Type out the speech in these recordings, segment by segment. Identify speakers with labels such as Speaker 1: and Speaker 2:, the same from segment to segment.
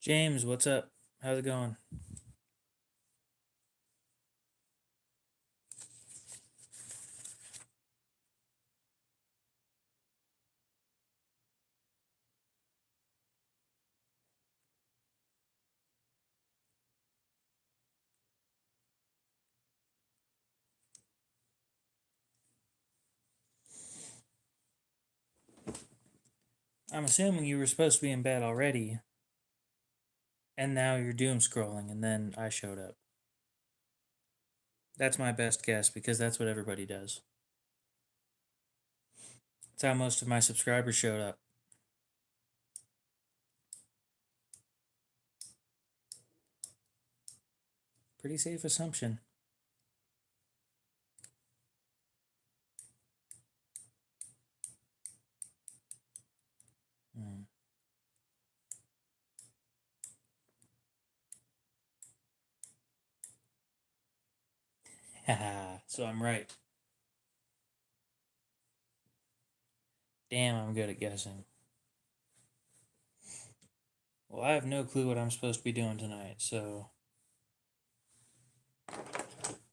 Speaker 1: James, what's up? How's it going? I'm assuming you were supposed to be in bed already, and now you're doom scrolling, and then I showed up. That's my best guess because that's what everybody does. That's how most of my subscribers showed up. Pretty safe assumption. Hmm. Haha, so I'm right. Damn, I'm good at guessing. Well, I have no clue what I'm supposed to be doing tonight, so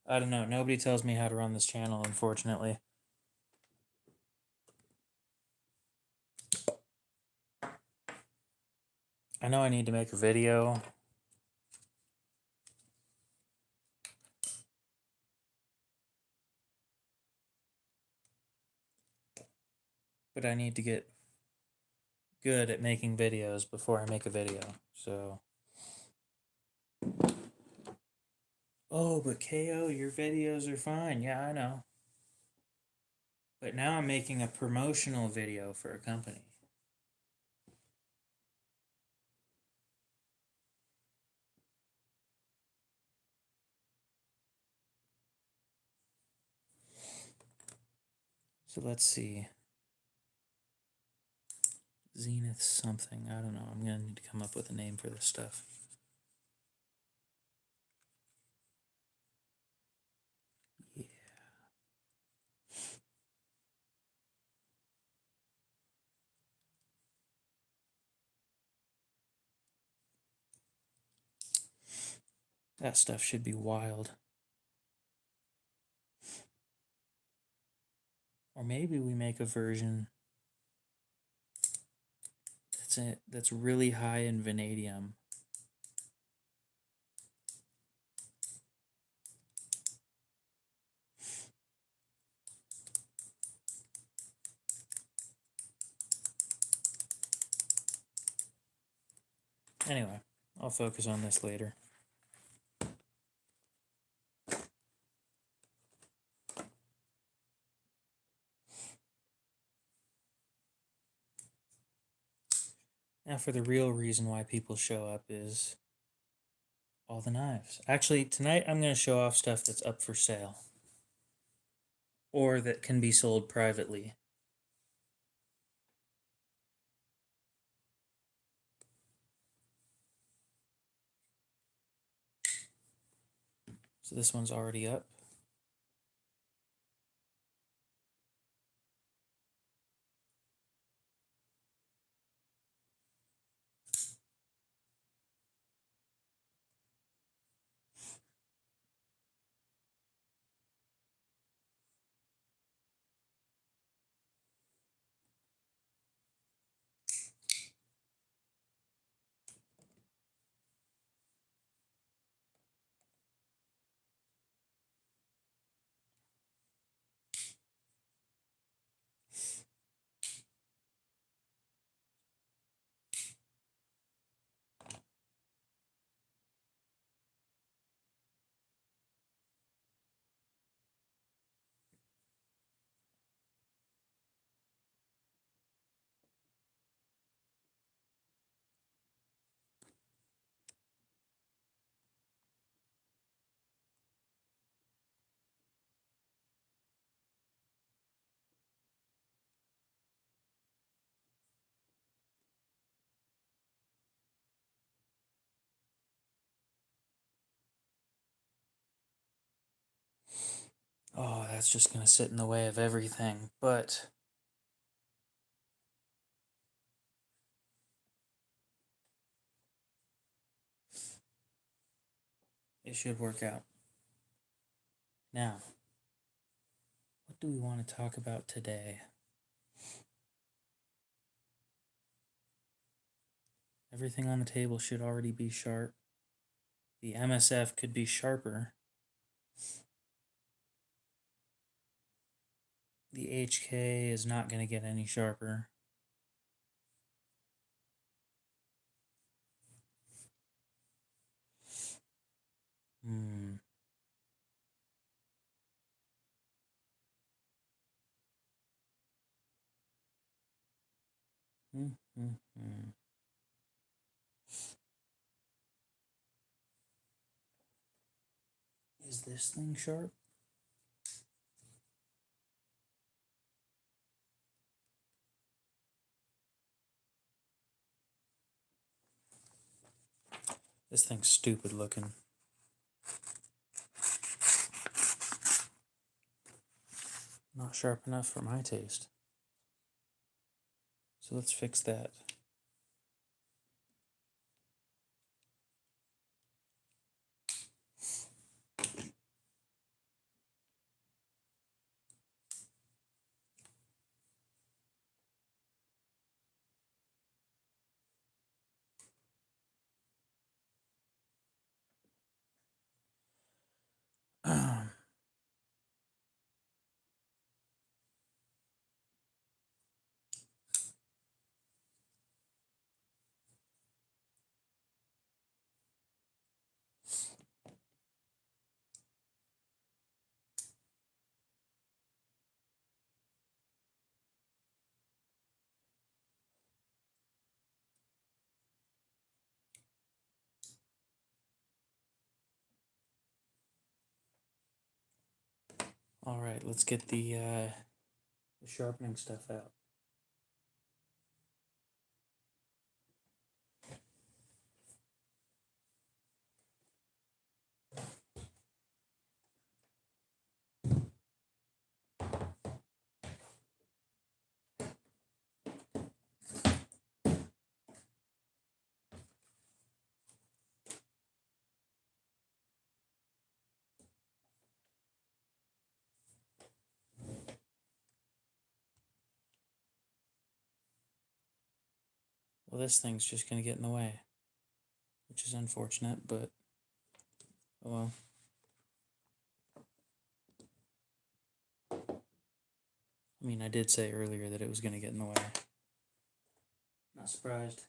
Speaker 1: I don't know. Nobody tells me how to run this channel, unfortunately. I know I need to make a video. But I need to get good at making videos before I make a video, so... Oh, but KO, your videos are fine. Yeah, I know. But now I'm making a promotional video for a company. So let's see. Zenith something. I don't know. I'm going to need to come up with a name for this stuff. Yeah. That stuff should be wild. Or maybe we make a version that's really high in vanadium. Anyway, I'll focus on this later. Now for the real reason why people show up is all the knives. Actually, tonight I'm going to show off stuff that's up for sale. Or that can be sold privately. So this one's already up. Oh, that's just going to sit in the way of everything. But It should work out. Now, what do we want to talk about today? Everything on the table should already be sharp. The MSF could be sharper. The HK is not going to get any sharper. Hmm. Is this thing sharp? This thing's stupid looking. Not sharp enough for my taste. So let's fix that. All right, let's get the sharpening stuff out. Well, this thing's just going to get in the way, which is unfortunate, but oh well. I mean, I did say earlier that it was going to get in the way. Not surprised.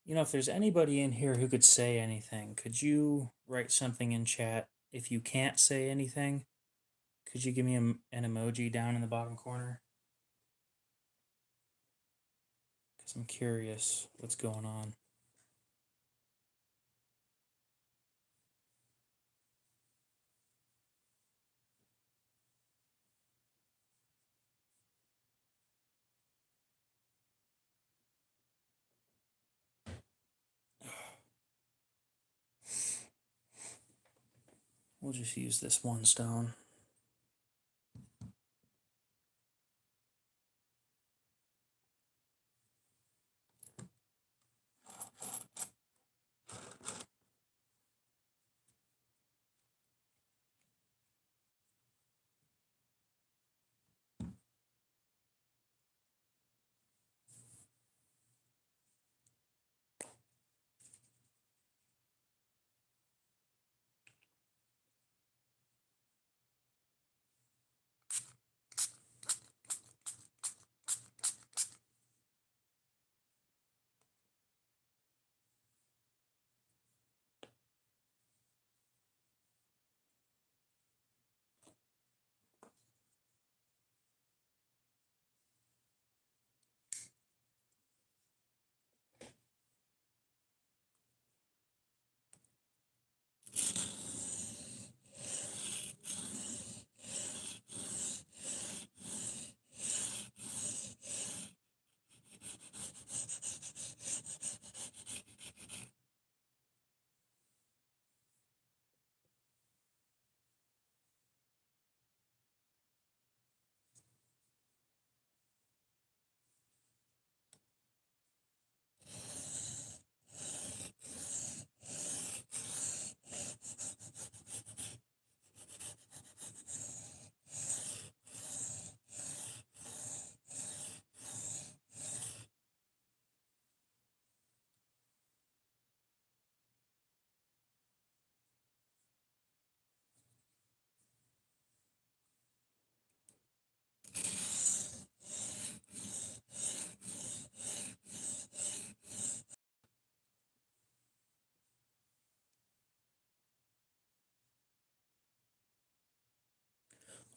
Speaker 1: You know, if there's anybody in here who could say anything, could you write something in chat? If you can't say anything, could you give me an emoji down in the bottom corner? Because I'm curious what's going on. We'll just use this one stone.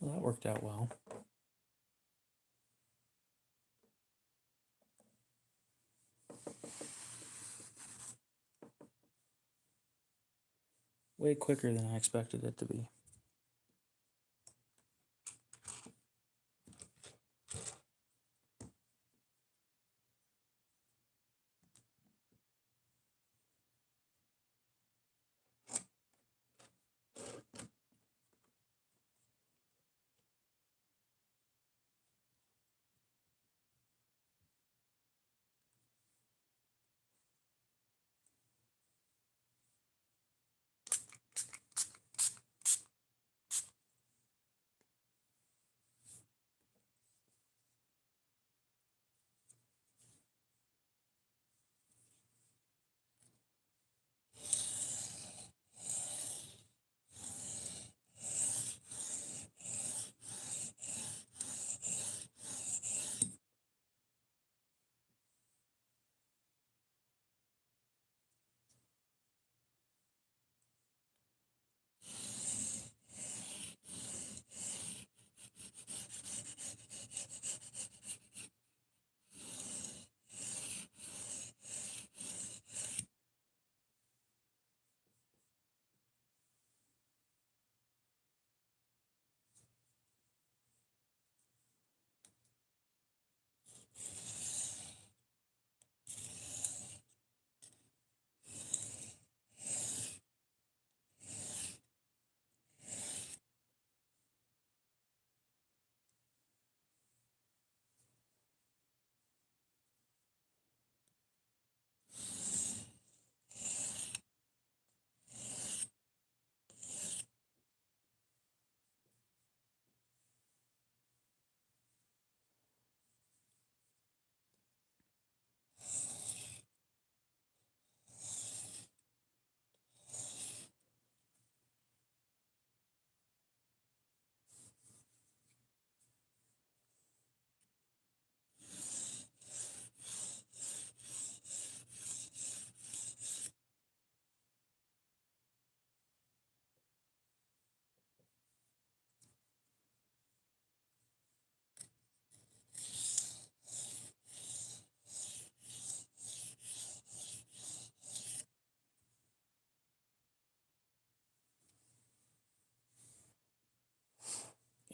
Speaker 1: Well, that worked out well. Way quicker than I expected it to be.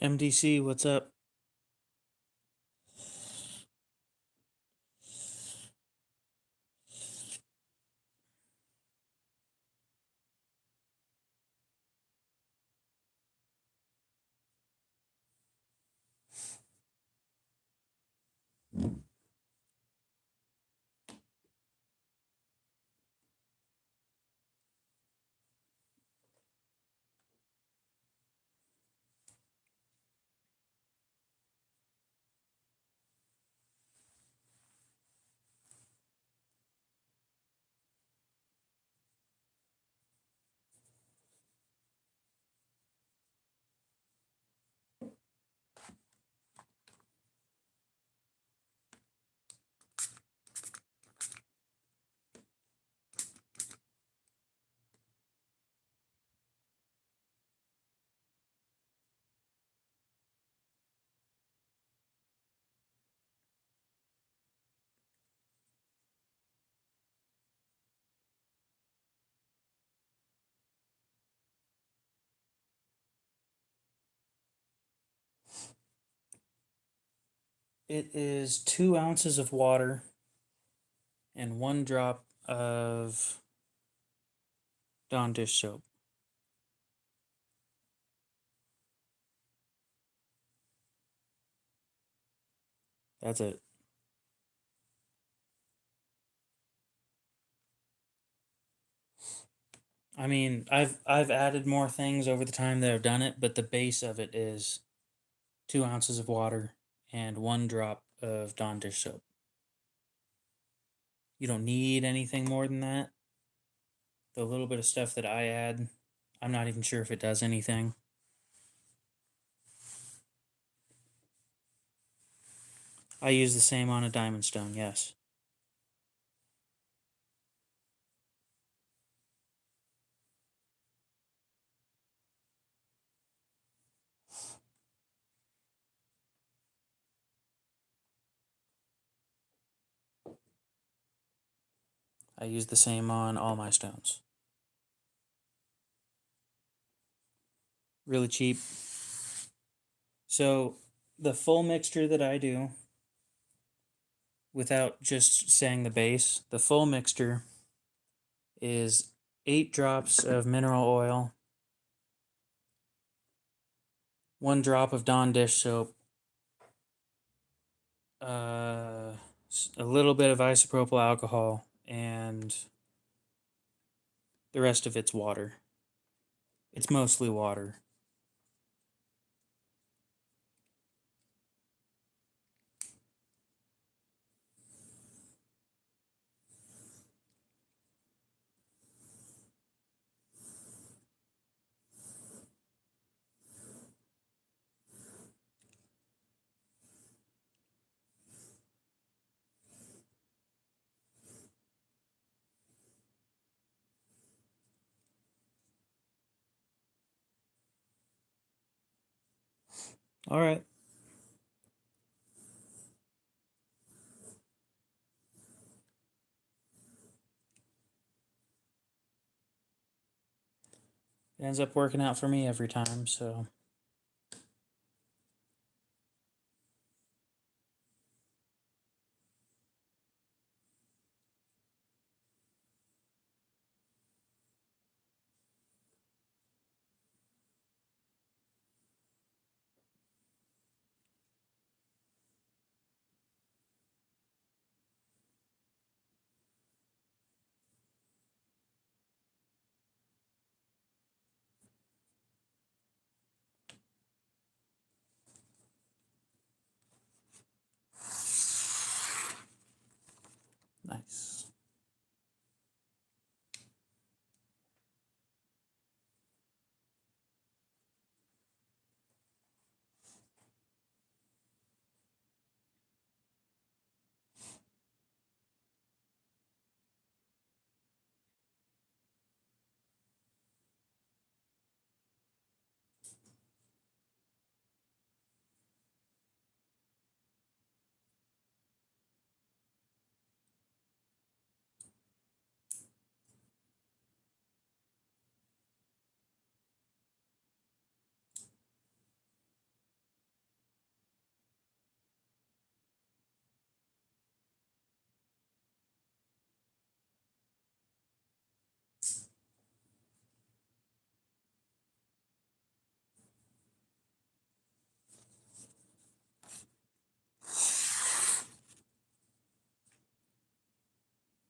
Speaker 1: MDC, what's up? It is 2 ounces of water and 1 drop of Dawn dish soap. That's it. I mean, I've added more things over the time that I've done it, but the base of it is 2 ounces of water and 1 drop of Dawn dish soap. You don't need anything more than that. The little bit of stuff that I add, I'm not even sure if it does anything. I use the same on a diamond stone, yes. I use the same on all my stones. Really cheap. So the full mixture that I do, without just saying the base, the full mixture is 8 drops of mineral oil, 1 drop of Dawn dish soap, a little bit of isopropyl alcohol, and the rest of it's water. It's mostly water. All right. It ends up working out for me every time, so. Nice.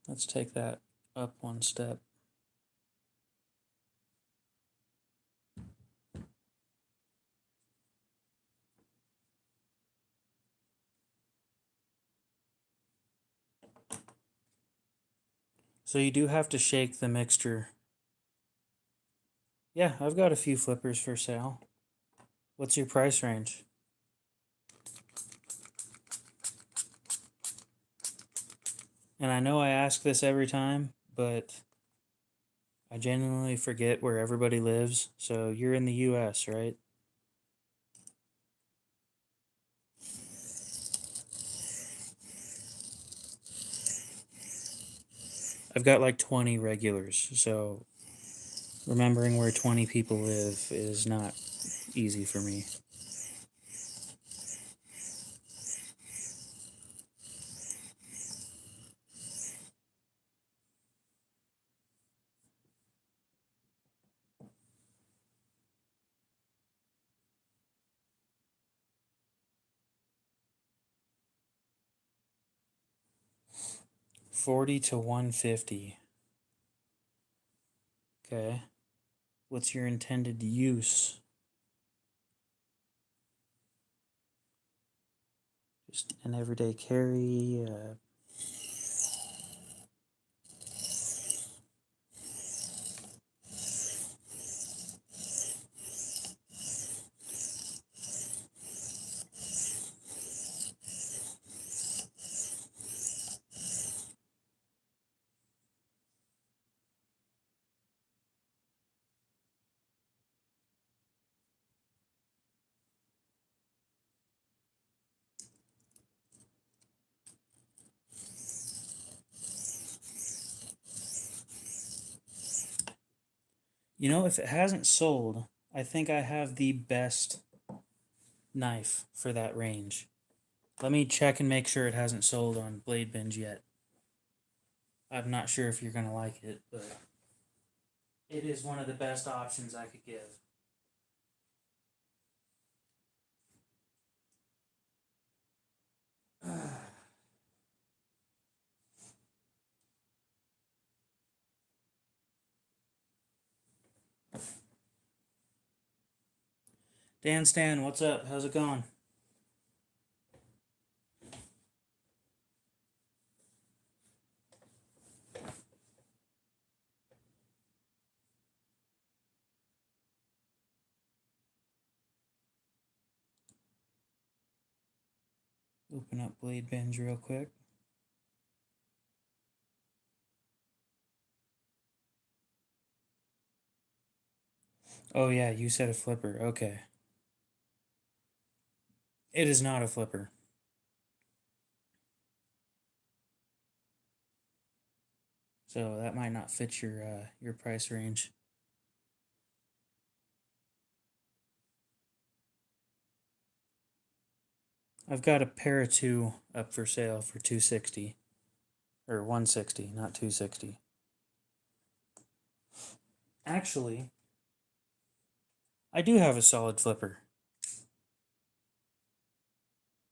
Speaker 1: Let's take that up one step. So you do have to shake the mixture. Yeah, I've got a few flippers for sale. What's your price range? And I know I ask this every time, but I genuinely forget where everybody lives. So you're in the US, right? I've got like 20 regulars, so remembering where 20 people live is not easy for me. $40 to $150. Okay. What's your intended use? Just an everyday carry. You know, if it hasn't sold, I think I have the best knife for that range. Let me check and make sure it hasn't sold on Blade Binge yet. I'm not sure if you're going to like it, but it is one of the best options I could give. Dan Stan, what's up? How's it going? Open up Blade Binge real quick. Oh yeah, you said a flipper. Okay. It is not a flipper. So that might not fit your price range. I've got a pair of two up for sale for $260. Or $160, not $260. Actually, I do have a solid flipper.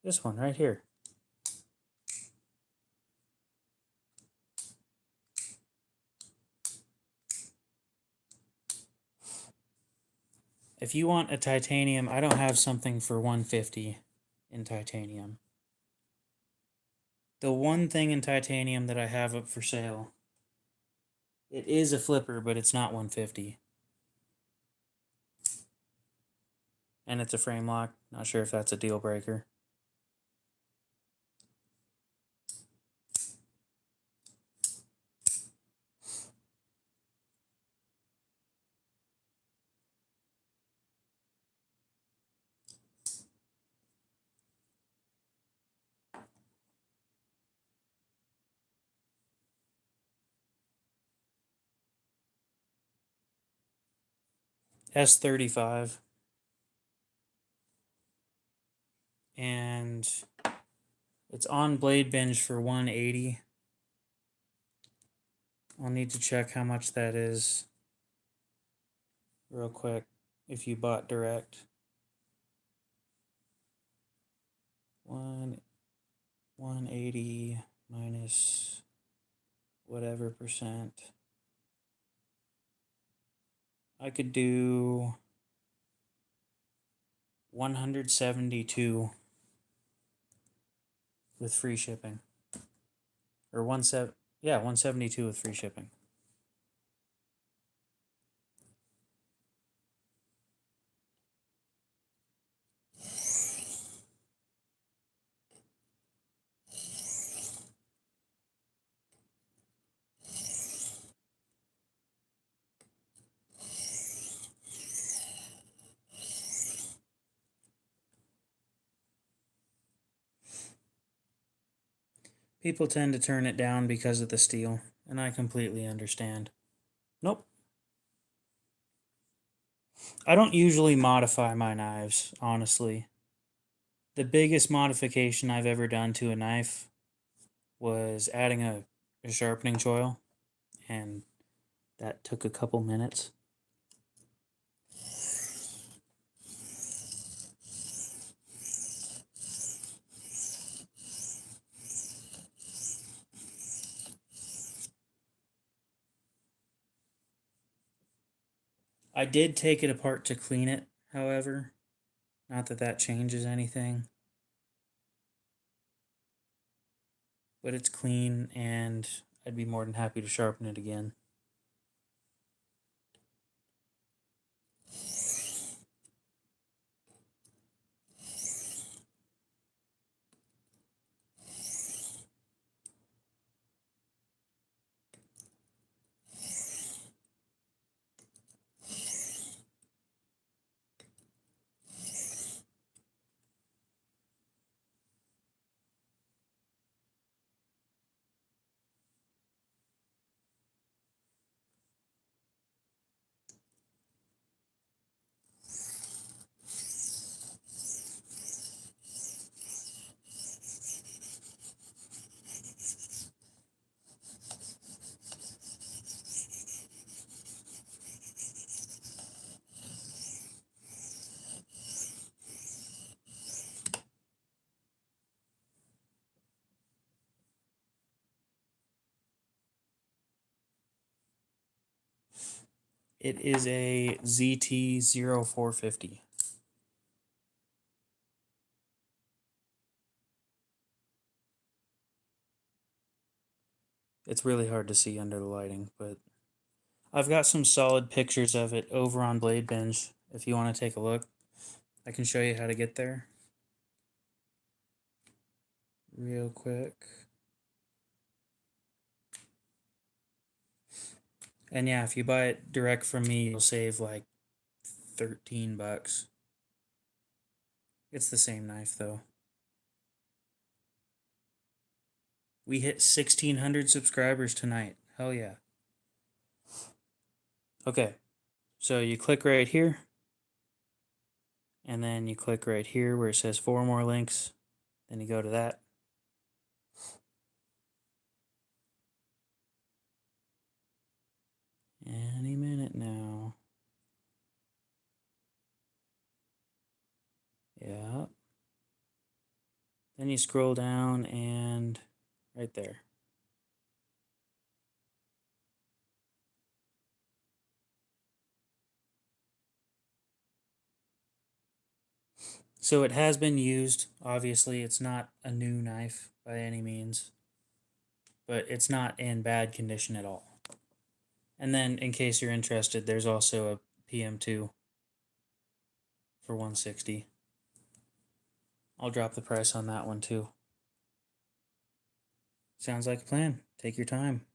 Speaker 1: This one right here. If you want a titanium, I don't have something for $150 in titanium. The one thing in titanium that I have up for sale, it is a flipper, but it's not $150. And it's a frame lock. Not sure if that's a deal breaker. S35. And it's on Blade Binge for $180. I'll need to check how much that is real quick if you bought direct. 180 minus whatever percent. I could do 172 with free shipping. Or 172 with free shipping. People tend to turn it down because of the steel, and I completely understand. Nope. I don't usually modify my knives, honestly. The biggest modification I've ever done to a knife was adding a sharpening choil, and that took a couple minutes. I did take it apart to clean it, however. Not that that changes anything. But it's clean, and I'd be more than happy to sharpen it again. It is a ZT-0450. It's really hard to see under the lighting, but I've got some solid pictures of it over on Blade Binge. If you want to take a look, I can show you how to get there real quick. And yeah, if you buy it direct from me, you'll save like 13 bucks. It's the same knife though. We hit 1,600 subscribers tonight. Hell yeah. Okay, so you click right here, and then you click right here where it says 4 more links. Then you go to that. Any minute now. Yeah. Then you scroll down and right there. So it has been used. Obviously, it's not a new knife by any means, but it's not in bad condition at all. And then, in case you're interested, there's also a PM2 for 160. I'll drop the price on that one too. Sounds like a plan. Take your time.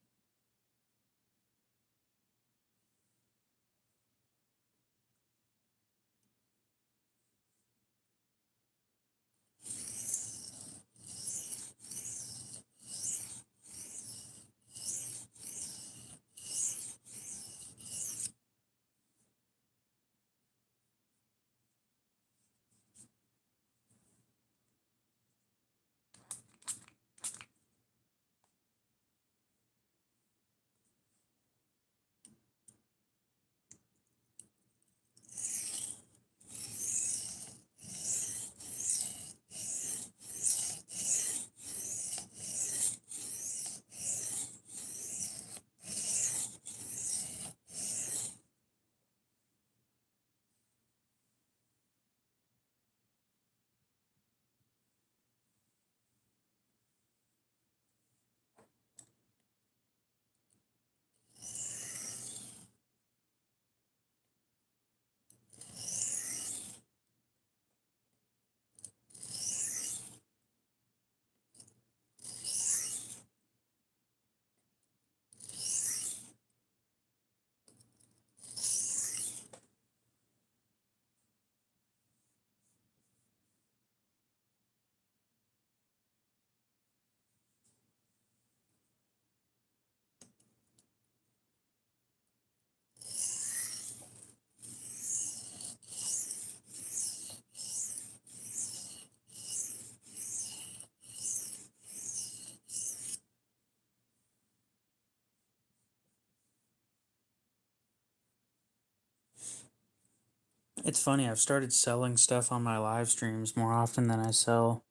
Speaker 1: It's funny, I've started selling stuff on my live streams more often than I sell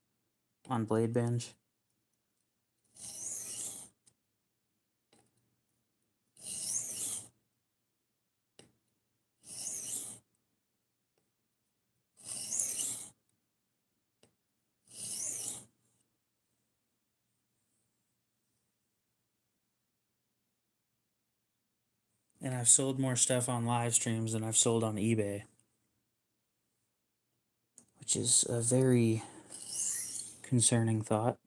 Speaker 1: on Blade Binge. And I've sold more stuff on live streams than I've sold on eBay, which is a very concerning thought.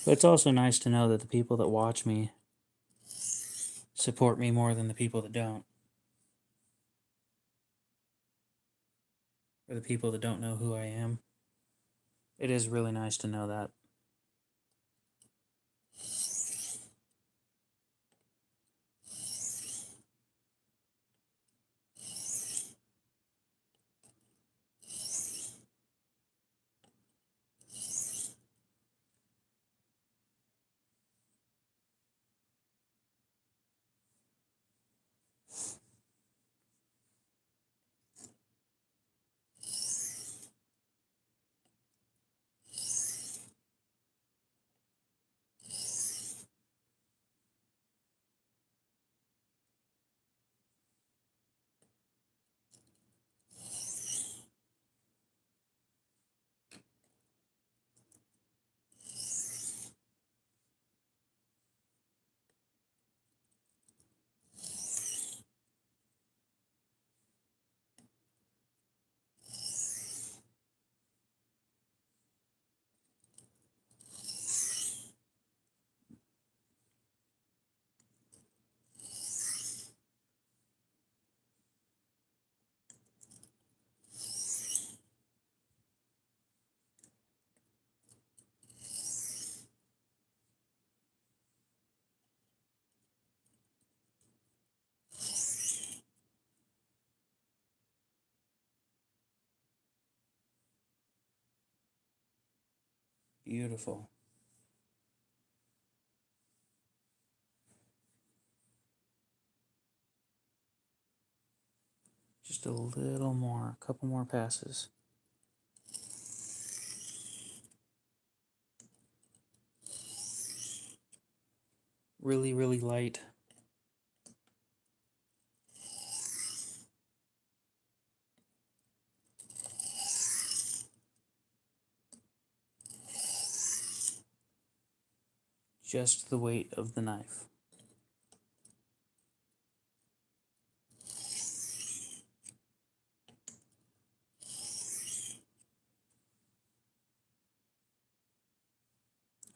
Speaker 1: But it's also nice to know that the people that watch me support me more than the people that don't. Or the people that don't know who I am. It is really nice to know that. Beautiful. Just a little more, a couple more passes. Really, really light. Just the weight of the knife.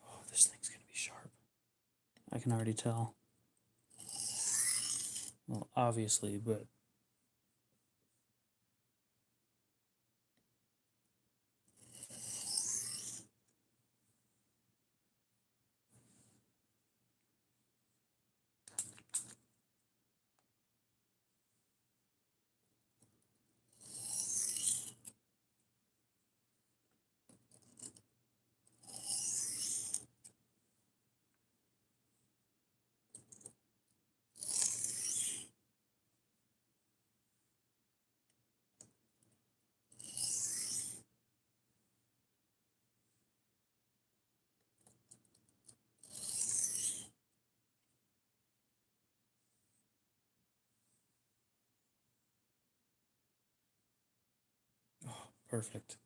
Speaker 1: Oh, this thing's gonna be sharp. I can already tell. Well, obviously, but oh, perfect.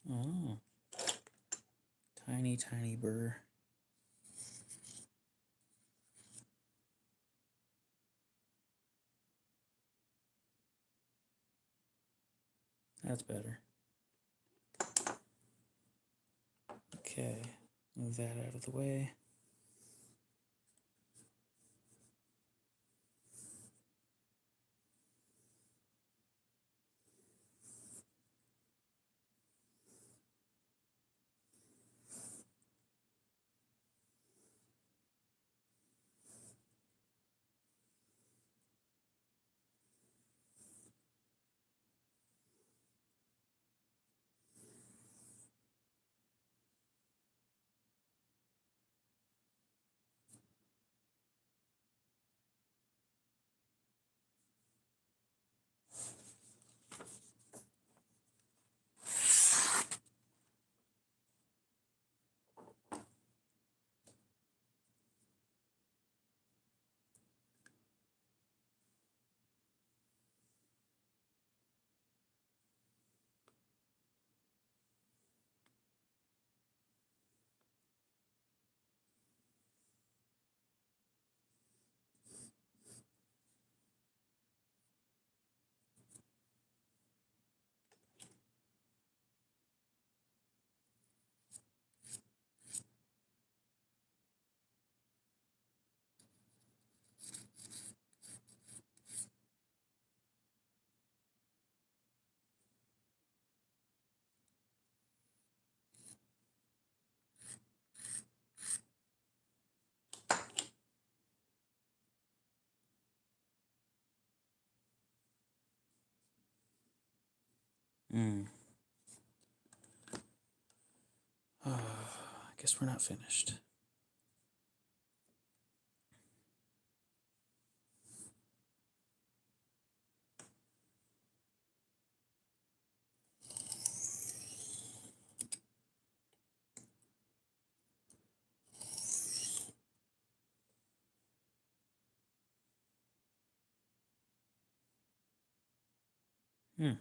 Speaker 1: Oh, tiny, tiny burr. That's better. Okay, move that out of the way. I guess we're not finished. Hmm.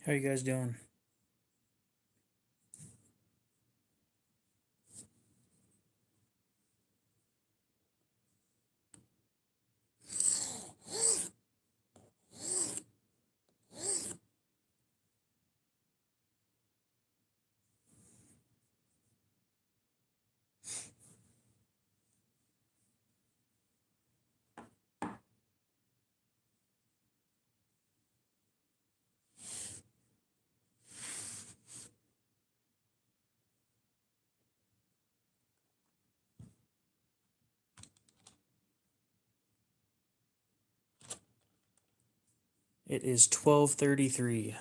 Speaker 1: How you guys doing? It is 12:33.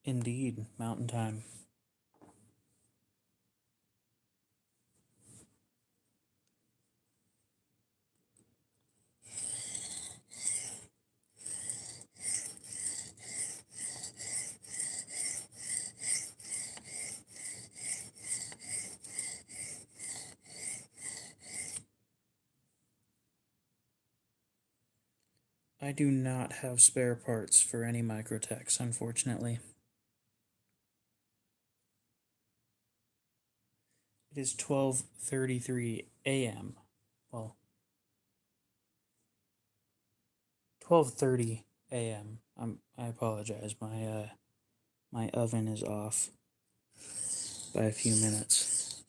Speaker 1: Indeed, mountain time. I do not have spare parts for any microtechs, unfortunately. It is 12:33 a.m. Well, 12:30 a.m. I apologize. My oven is off by a few minutes.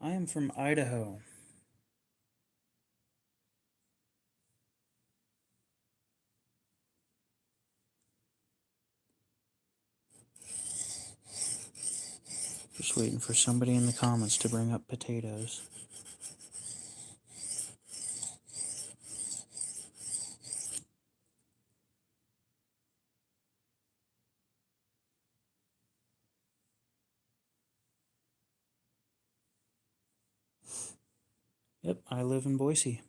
Speaker 1: I am from Idaho. Just waiting for somebody in the comments to bring up potatoes. Yep, I live in Boise.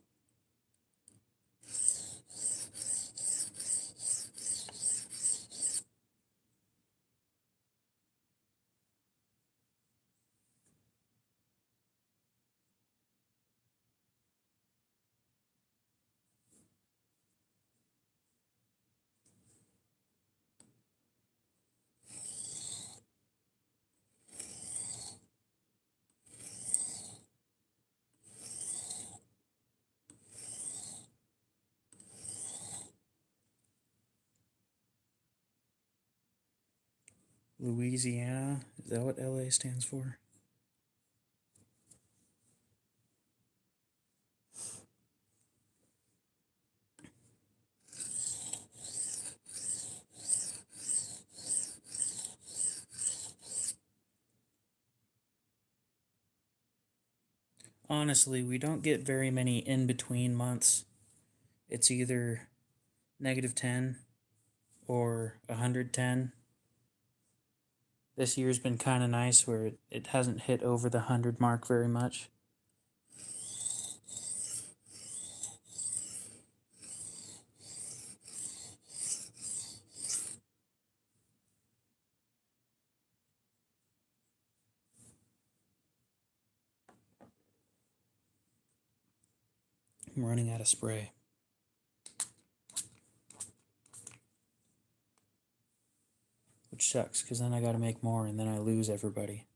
Speaker 1: Louisiana? Is that what LA stands for? Honestly, we don't get very many in-between months. It's either -10 or 110. This year's been kind of nice where it hasn't hit over the 100 mark very much. I'm running out of spray. Which sucks, because then I gotta make more and then I lose everybody.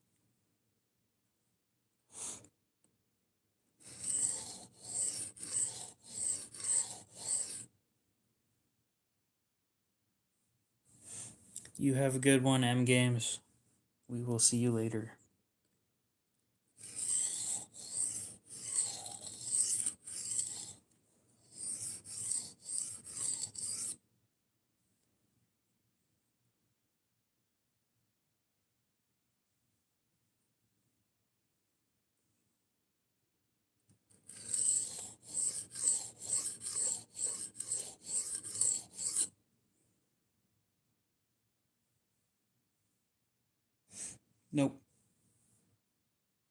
Speaker 1: You have a good one, M Games. We will see you later. Nope.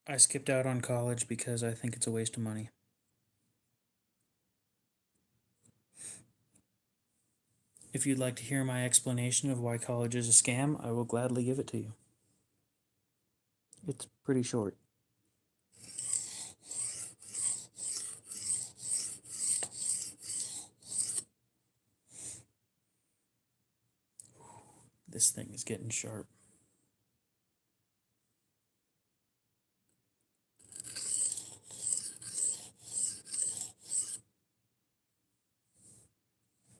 Speaker 1: I skipped out on college because I think it's a waste of money. If you'd like to hear my explanation of why college is a scam, I will gladly give it to you. It's pretty short. This thing is getting sharp.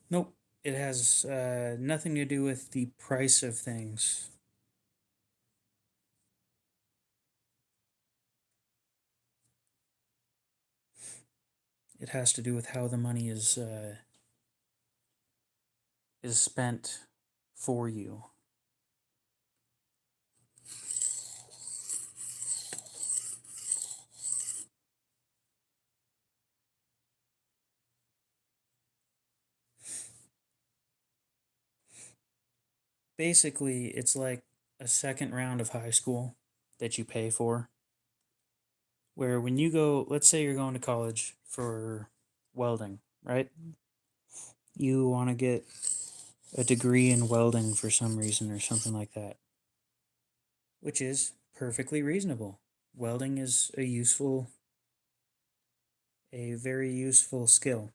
Speaker 1: Nope. It has nothing to do with the price of things. It has to do with how the money is spent for you. Basically, it's like a second round of high school that you pay for. Where when you go, let's say you're going to college for welding, right? You want to get a degree in welding for some reason or something like that, which is perfectly reasonable. Welding is a very useful skill.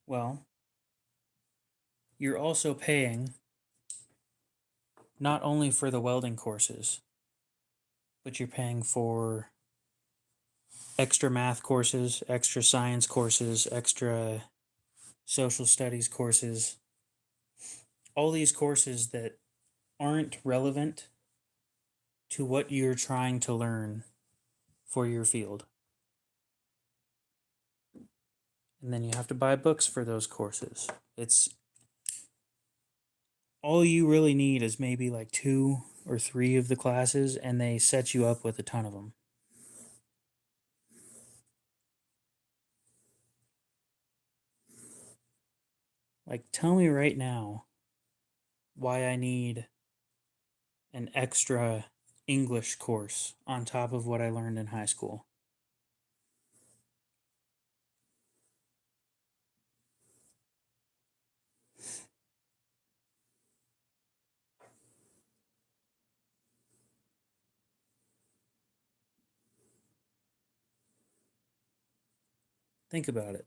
Speaker 1: Well, you're also paying not only for the welding courses, but you're paying for extra math courses, extra science courses, extra social studies courses, all these courses that aren't relevant to what you're trying to learn for your field. And then you have to buy books for those courses. It's all you really need is maybe like 2 or 3 of the classes, and they set you up with a ton of them. Like, tell me right now why I need an extra English course on top of what I learned in high school. Think about it.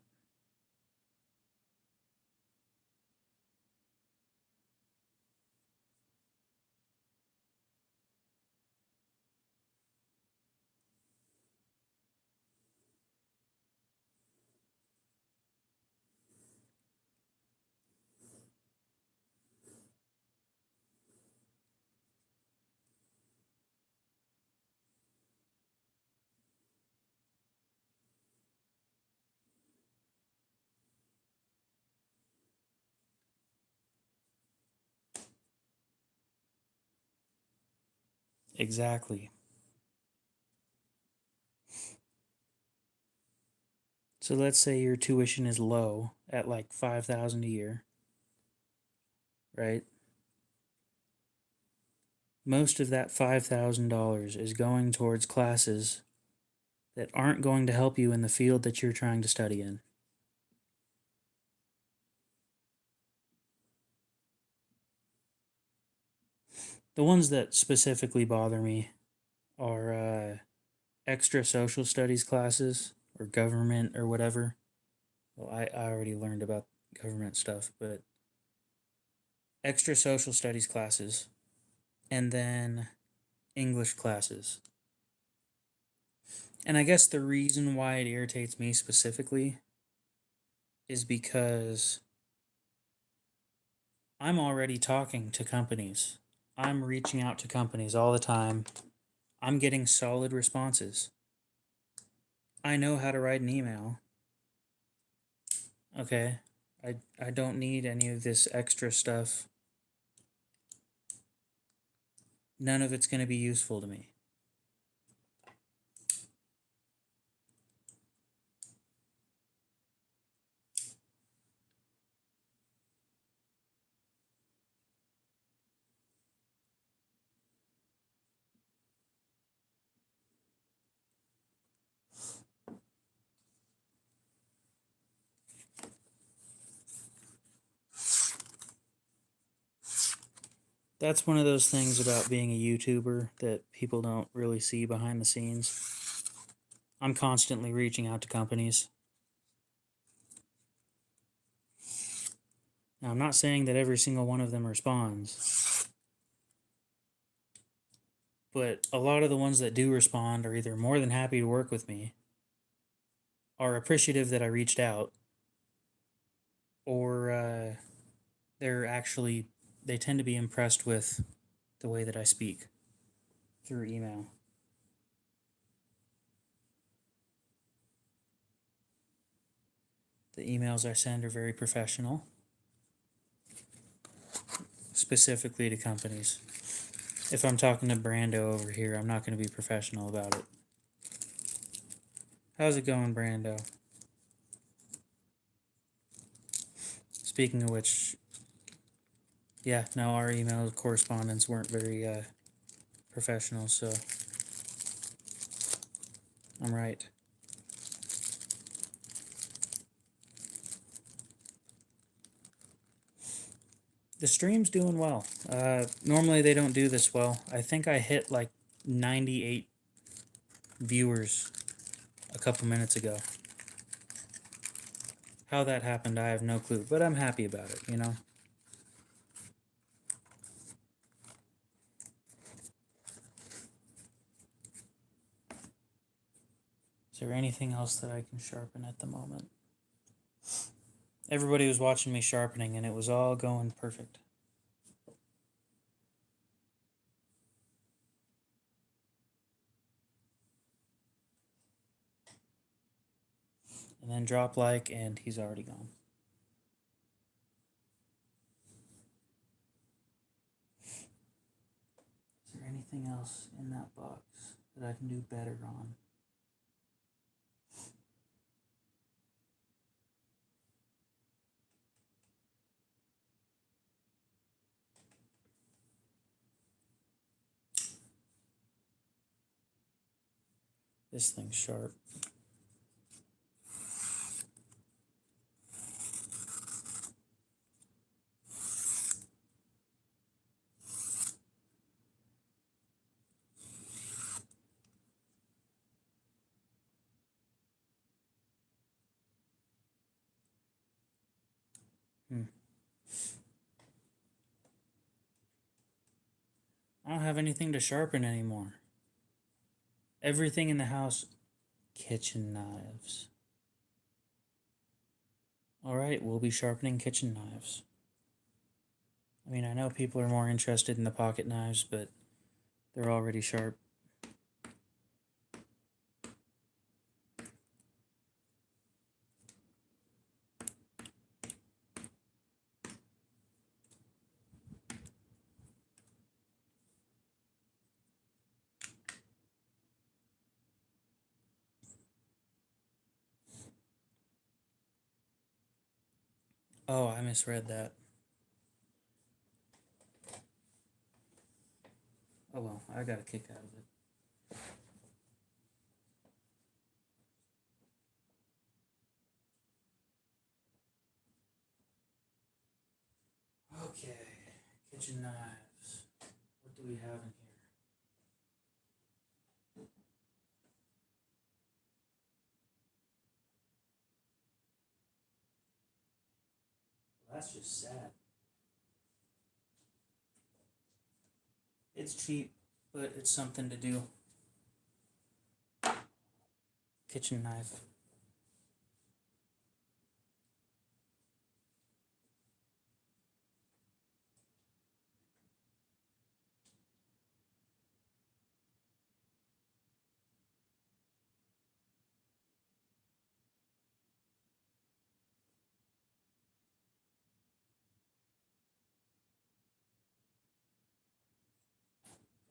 Speaker 1: Exactly. So let's say your tuition is low at like 5,000 a year, right? Most of that $5,000 is going towards classes that aren't going to help you in the field that you're trying to study in. The ones that specifically bother me are extra social studies classes or government or whatever. Well, I already learned about government stuff, but extra social studies classes and then English classes. And I guess the reason why it irritates me specifically is because I'm already talking to companies. I'm reaching out to companies all the time. I'm getting solid responses. I know how to write an email. Okay. I don't need any of this extra stuff. None of it's going to be useful to me. That's one of those things about being a YouTuber that people don't really see behind the scenes. I'm constantly reaching out to companies. Now, I'm not saying that every single one of them responds, but a lot of the ones that do respond are either more than happy to work with me, are appreciative that I reached out, or they tend to be impressed with the way that I speak through email. The emails I send are very professional, specifically to companies. If I'm talking to Brando over here, I'm not going to be professional about it. How's it going, Brando? Speaking of which, yeah, no, our email correspondence weren't very professional, so I'm right. The stream's doing well. Normally they don't do this well. I think I hit like 98 viewers a couple minutes ago. How that happened, I have no clue, but I'm happy about it, you know? Is there anything else that I can sharpen at the moment? Everybody was watching me sharpening and it was all going perfect. And then drop like and he's already gone. Is there anything else in that box that I can do better on? This thing's sharp. I don't have anything to sharpen anymore. Everything in the house, kitchen knives. Alright, we'll be sharpening kitchen knives. I mean, I know people are more interested in the pocket knives, but they're already sharp. Oh, I misread that. Oh well, I got a kick out of it. Okay, kitchen knives. What do we have in here? Well, that's just sad. It's cheap, but it's something to do. Kitchen knife.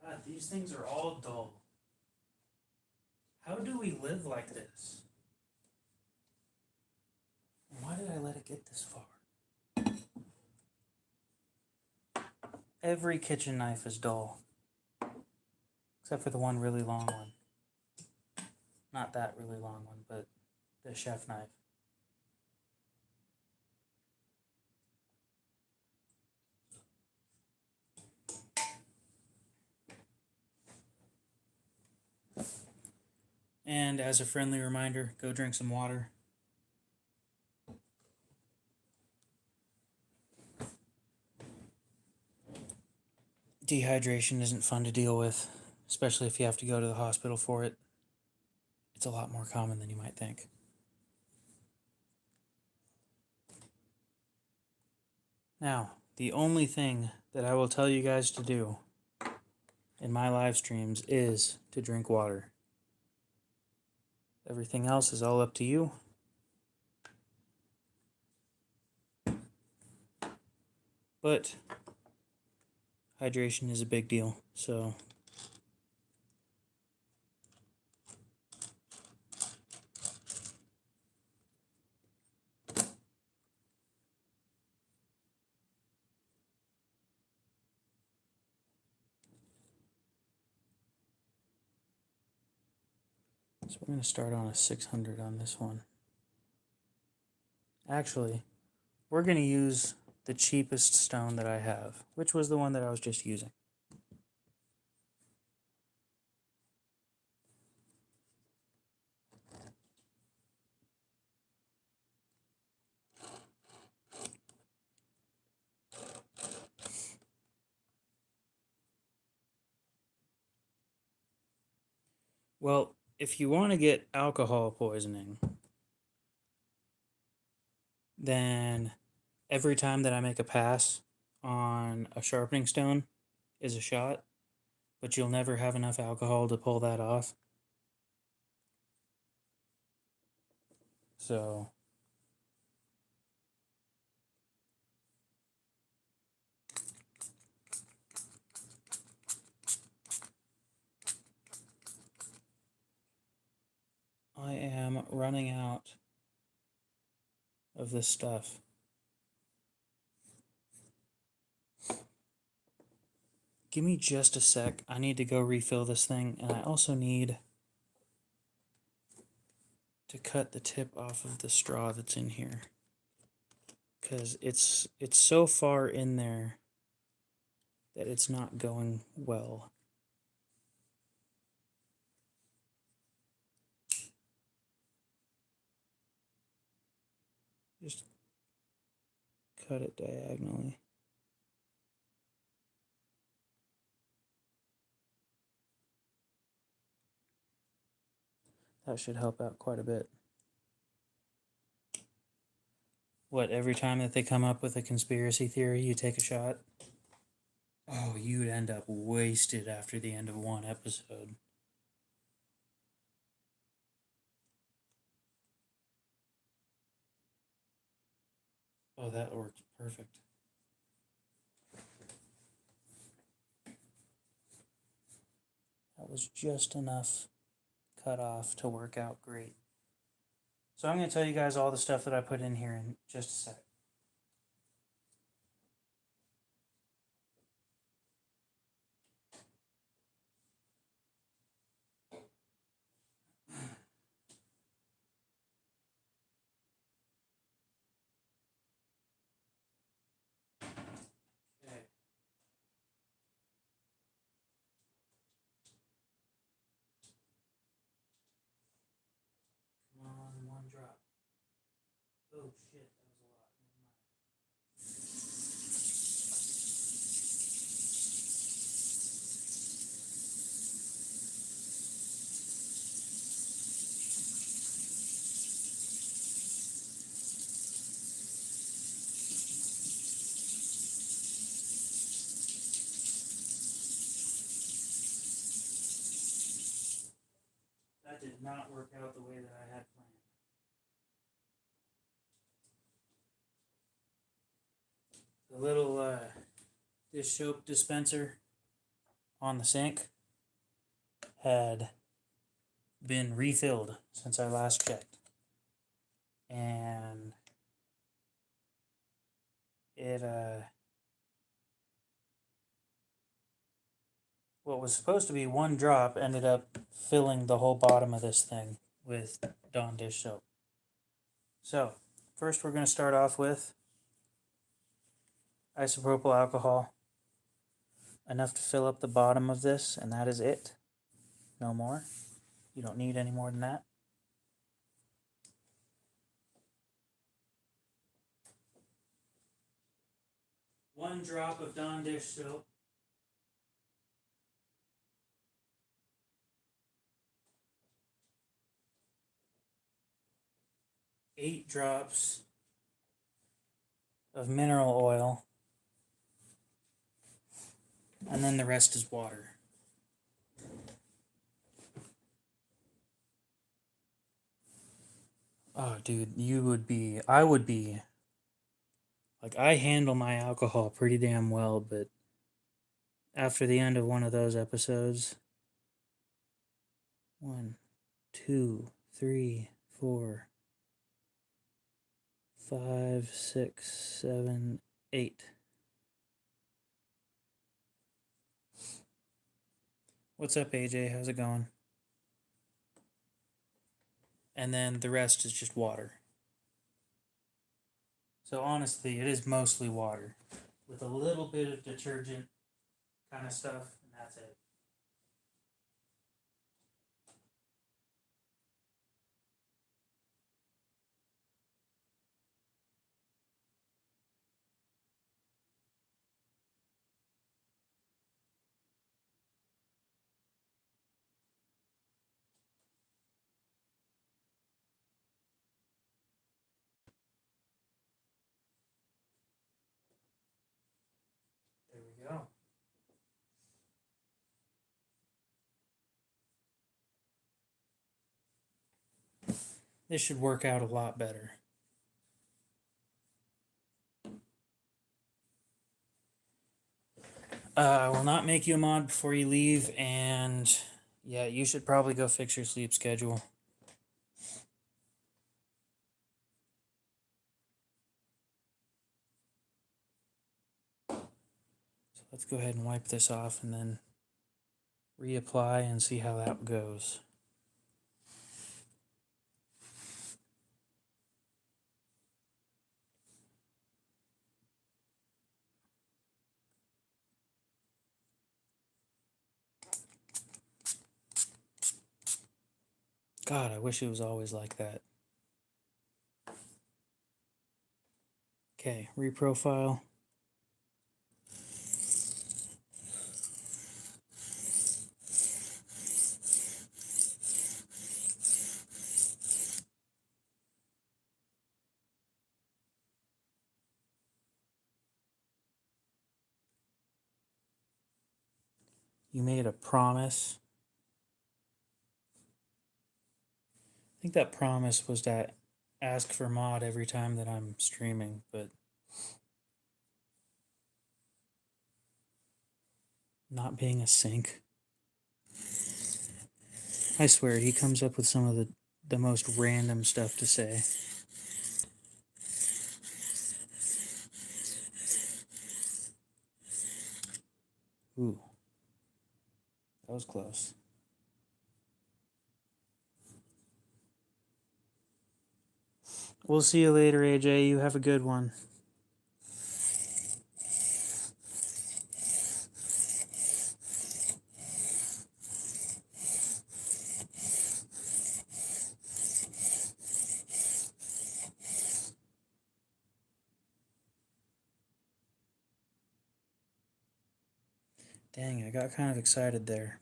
Speaker 1: God, these things are all dull. How do we live like this? And why did I let it get this far? Every kitchen knife is dull. Except for the one really long one. Not that really long one, but the chef knife. And as a friendly reminder, go drink some water. Dehydration isn't fun to deal with, especially if you have to go to the hospital for it. It's a lot more common than you might think. Now, the only thing that I will tell you guys to do in my live streams is to drink water. Everything else is all up to you. But hydration is a big deal, so we're going to start on a 600 on this one. Actually, we're going to use the cheapest stone that I have, which was the one that I was just using. Well, if you want to get alcohol poisoning, then every time that I make a pass on a sharpening stone is a shot, but you'll never have enough alcohol to pull that off. So I am running out of this stuff. Give me just a sec. I need to go refill this thing, and I also need to cut the tip off of the straw that's in here, because it's so far in there that it's not going well. Just cut it diagonally. That should help out quite a bit. What, every time that they come up with a conspiracy theory, you take a shot? Oh, you'd end up wasted after the end of one episode. Oh, that worked perfect. That was just enough cut off to work out great. So I'm going to tell you guys all the stuff that I put in here in just a sec. Okay. Come on, one drop. Oh shit, that was a lot. Never mind. That did not work out the way that I had planned. The little dish soap dispenser on the sink had been refilled since I last checked. And it what was supposed to be one drop ended up filling the whole bottom of this thing with Dawn dish soap. So, first we're going to start off with isopropyl alcohol. Enough to fill up the bottom of this, and that is it. No more. You don't need any more than that. One drop of Dawn dish soap. Eight drops of mineral oil. And then the rest is water. Oh, dude, I would be, like, I handle my alcohol pretty damn well, but after the end of one of those episodes, 1, 2, 3, 4, 5, 6, 7, 8. What's up, AJ? How's it going? And then the rest is just water. So honestly, it is mostly water with a little bit of detergent kind of stuff, and that's it. There we go. This should work out a lot better. I will not make you a mod before you leave, and yeah, you should probably go fix your sleep schedule. So let's go ahead and wipe this off and then reapply and see how that goes. God, I wish it was always like that. Okay, reprofile. You made a promise. I think that promise was to ask for mod every time that I'm streaming, but not being a sync. I swear, he comes up with some of the most random stuff to say. Ooh. That was close. We'll see you later, AJ. You have a good one. Dang, I got kind of excited there.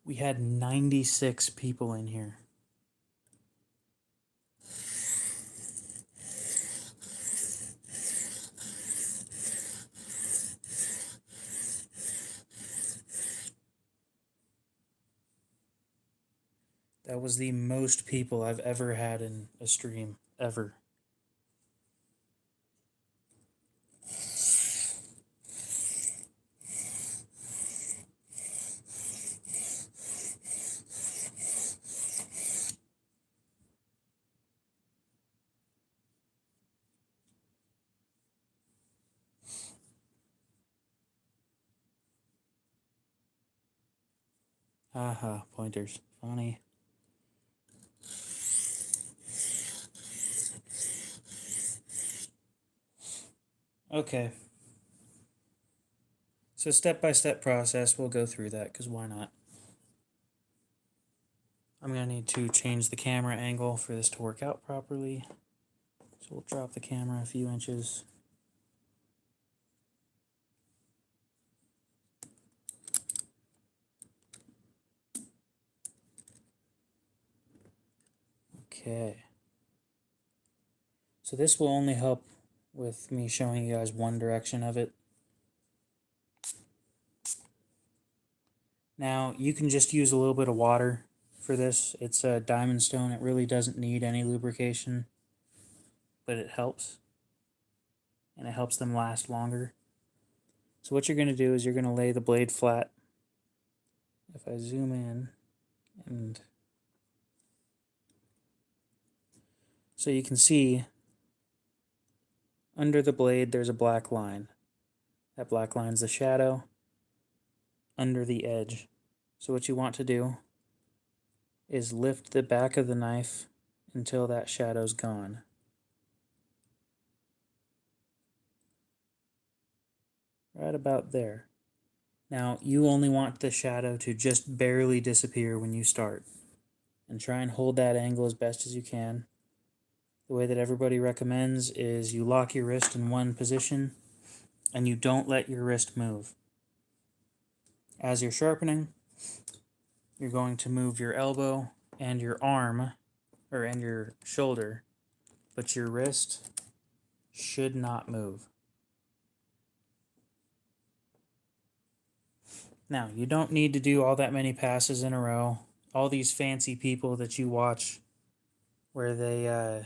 Speaker 1: We had 96 people in here. That was the most people I've ever had in a stream, ever. Haha, pointers. Funny. Okay. So step-by-step process, we'll go through that, because why not? I'm going to need to change the camera angle for this to work out properly. So we'll drop the camera a few inches. Okay. So this will only help with me showing you guys one direction of it. Now, you can just use a little bit of water for this. It's a diamond stone. It really doesn't need any lubrication, but it helps. And it helps them last longer. So what you're going to do is you're going to lay the blade flat. If I zoom in, and so you can see under the blade there's a black line. That black line's the shadow under the edge. So what you want to do is lift the back of the knife until that shadow's gone. Right about there. Now, you only want the shadow to just barely disappear when you start. And try and hold that angle as best as you can. The way that everybody recommends is you lock your wrist in one position and you don't let your wrist move. As you're sharpening, you're going to move your elbow and your arm, and your shoulder, but your wrist should not move. Now, you don't need to do all that many passes in a row. All these fancy people that you watch where they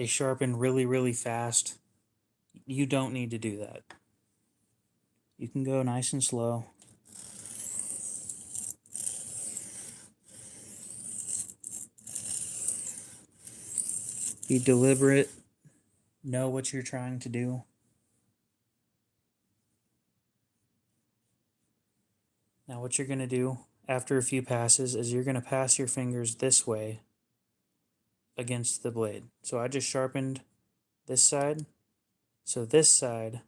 Speaker 1: sharpen really, really fast, you don't need to do that. You can go nice and slow. Be deliberate. Know what you're trying to do. Now what you're going to do after a few passes is you're going to pass your fingers this way against the blade. So I just sharpened this side. So this side,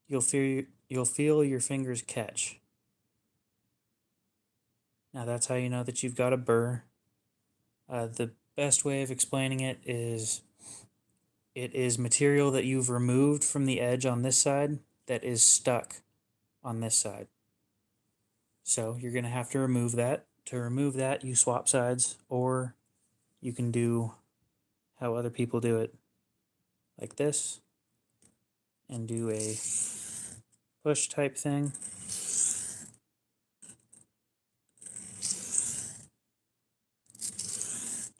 Speaker 1: you'll feel your fingers catch. Now that's how you know that you've got a burr. The best way of explaining it is material that you've removed from the edge on this side that is stuck on this side. So you're going to have to remove that. To remove that, you swap sides, or you can do how other people do it, like this, and do a push type thing.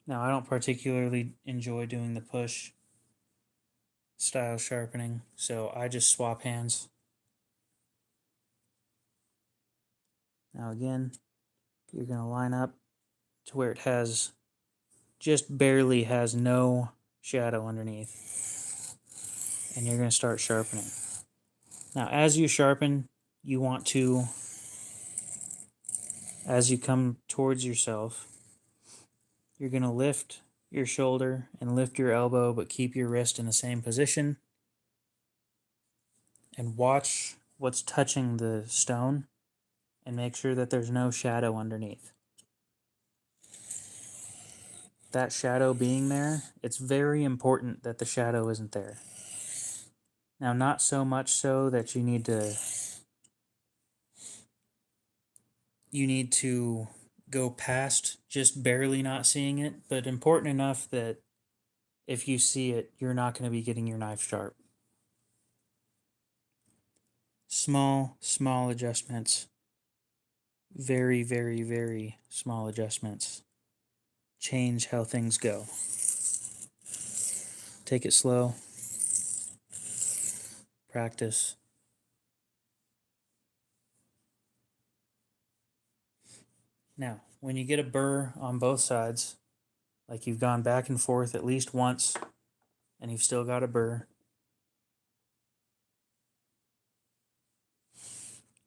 Speaker 1: Now, I don't particularly enjoy doing the push style sharpening, so I just swap hands. Now again, you're going to line up to where it has just barely has no shadow underneath, and you're going to start sharpening. Now as you sharpen, you want to, as you come towards yourself, you're going to lift your shoulder and lift your elbow, but keep your wrist in the same position, and watch what's touching the stone and make sure that there's no shadow underneath. That shadow being there, it's very important that the shadow isn't there. Now, not so much so that you need to go past just barely not seeing it, but important enough that if you see it, you're not going to be getting your knife sharp. Small adjustments. Very, very, very small adjustments change how things go. Take it slow. Practice. Now, when you get a burr on both sides, like you've gone back and forth at least once, and you've still got a burr,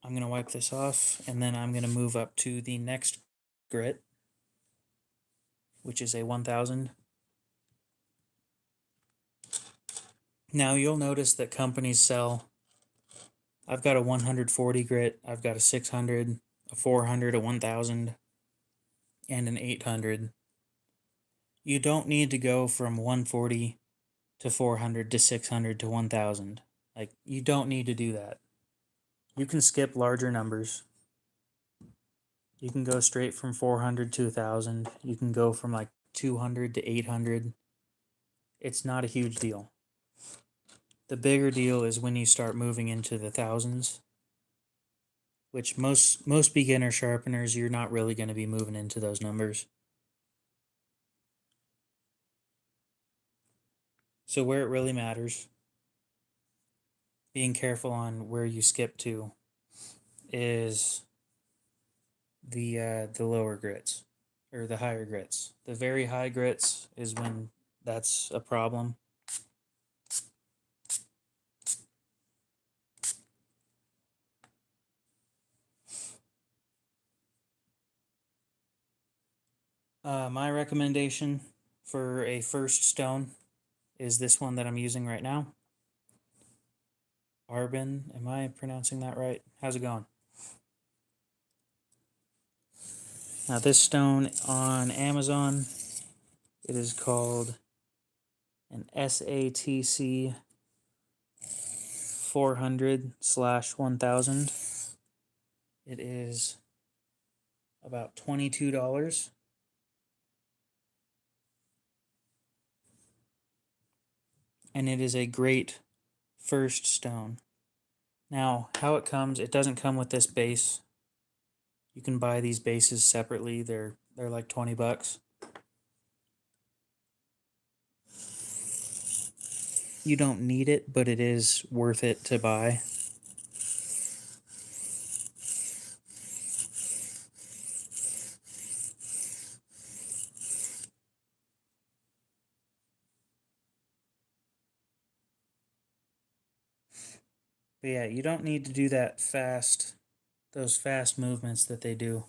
Speaker 1: I'm going to wipe this off, and then I'm going to move up to the next grit, which is a 1000. Now you'll notice that companies sell, I've got a 140 grit, I've got a 600, a 400, a 1000. and an 800. You don't need to go from 140 to 400 to 600 to 1000. Like, you don't need to do that. You can skip larger numbers. You can go straight from 400 to 1000. You can go from like 200 to 800. It's not a huge deal. The bigger deal is when you start moving into the thousands, which most beginner sharpeners, you're not really going to be moving into those numbers. So where it really matters, being careful on where you skip to, is the lower grits or the higher grits. The very high grits is when that's a problem. My recommendation for a first stone is this one that I'm using right now. Arbin, am I pronouncing that right? How's it going? Now this stone on Amazon, it is called an SATC 400/1000. It is about $22. And it is a great first stone. Now, how it comes, it doesn't come with this base. You can buy these bases separately. They're like 20 bucks. You don't need it, but it is worth it to buy. But yeah, you don't need to do that those fast movements that they do.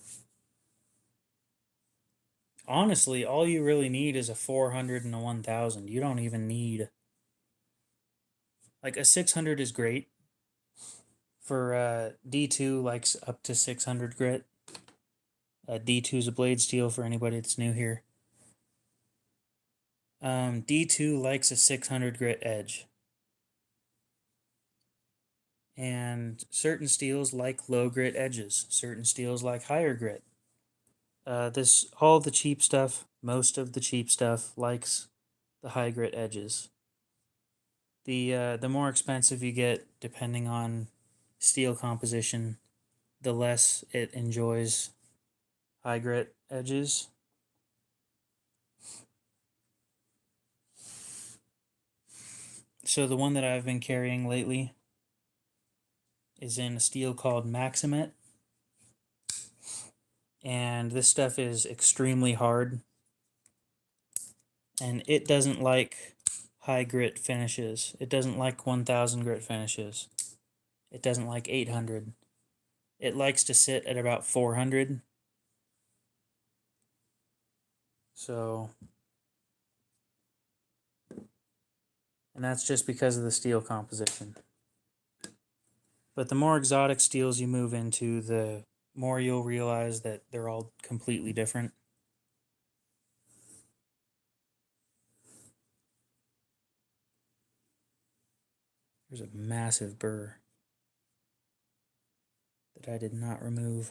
Speaker 1: Honestly, all you really need is a 400 and a 1000. You don't even need, like, a 600 is great for D2 likes up to 600 grit. D2 is a blade steel for anybody that's new here. D2 likes a 600 grit edge. And certain steels like low grit edges. Certain steels like higher grit. All the cheap stuff, most of the cheap stuff likes the high grit edges. The more expensive you get, depending on steel composition, the less it enjoys high grit edges. So the one that I've been carrying lately is in a steel called Maximet. And this stuff is extremely hard. And it doesn't like high grit finishes. It doesn't like 1000 grit finishes. It doesn't like 800. It likes to sit at about 400. So, and that's just because of the steel composition. But the more exotic steels you move into, the more you'll realize that they're all completely different. There's a massive burr that I did not remove.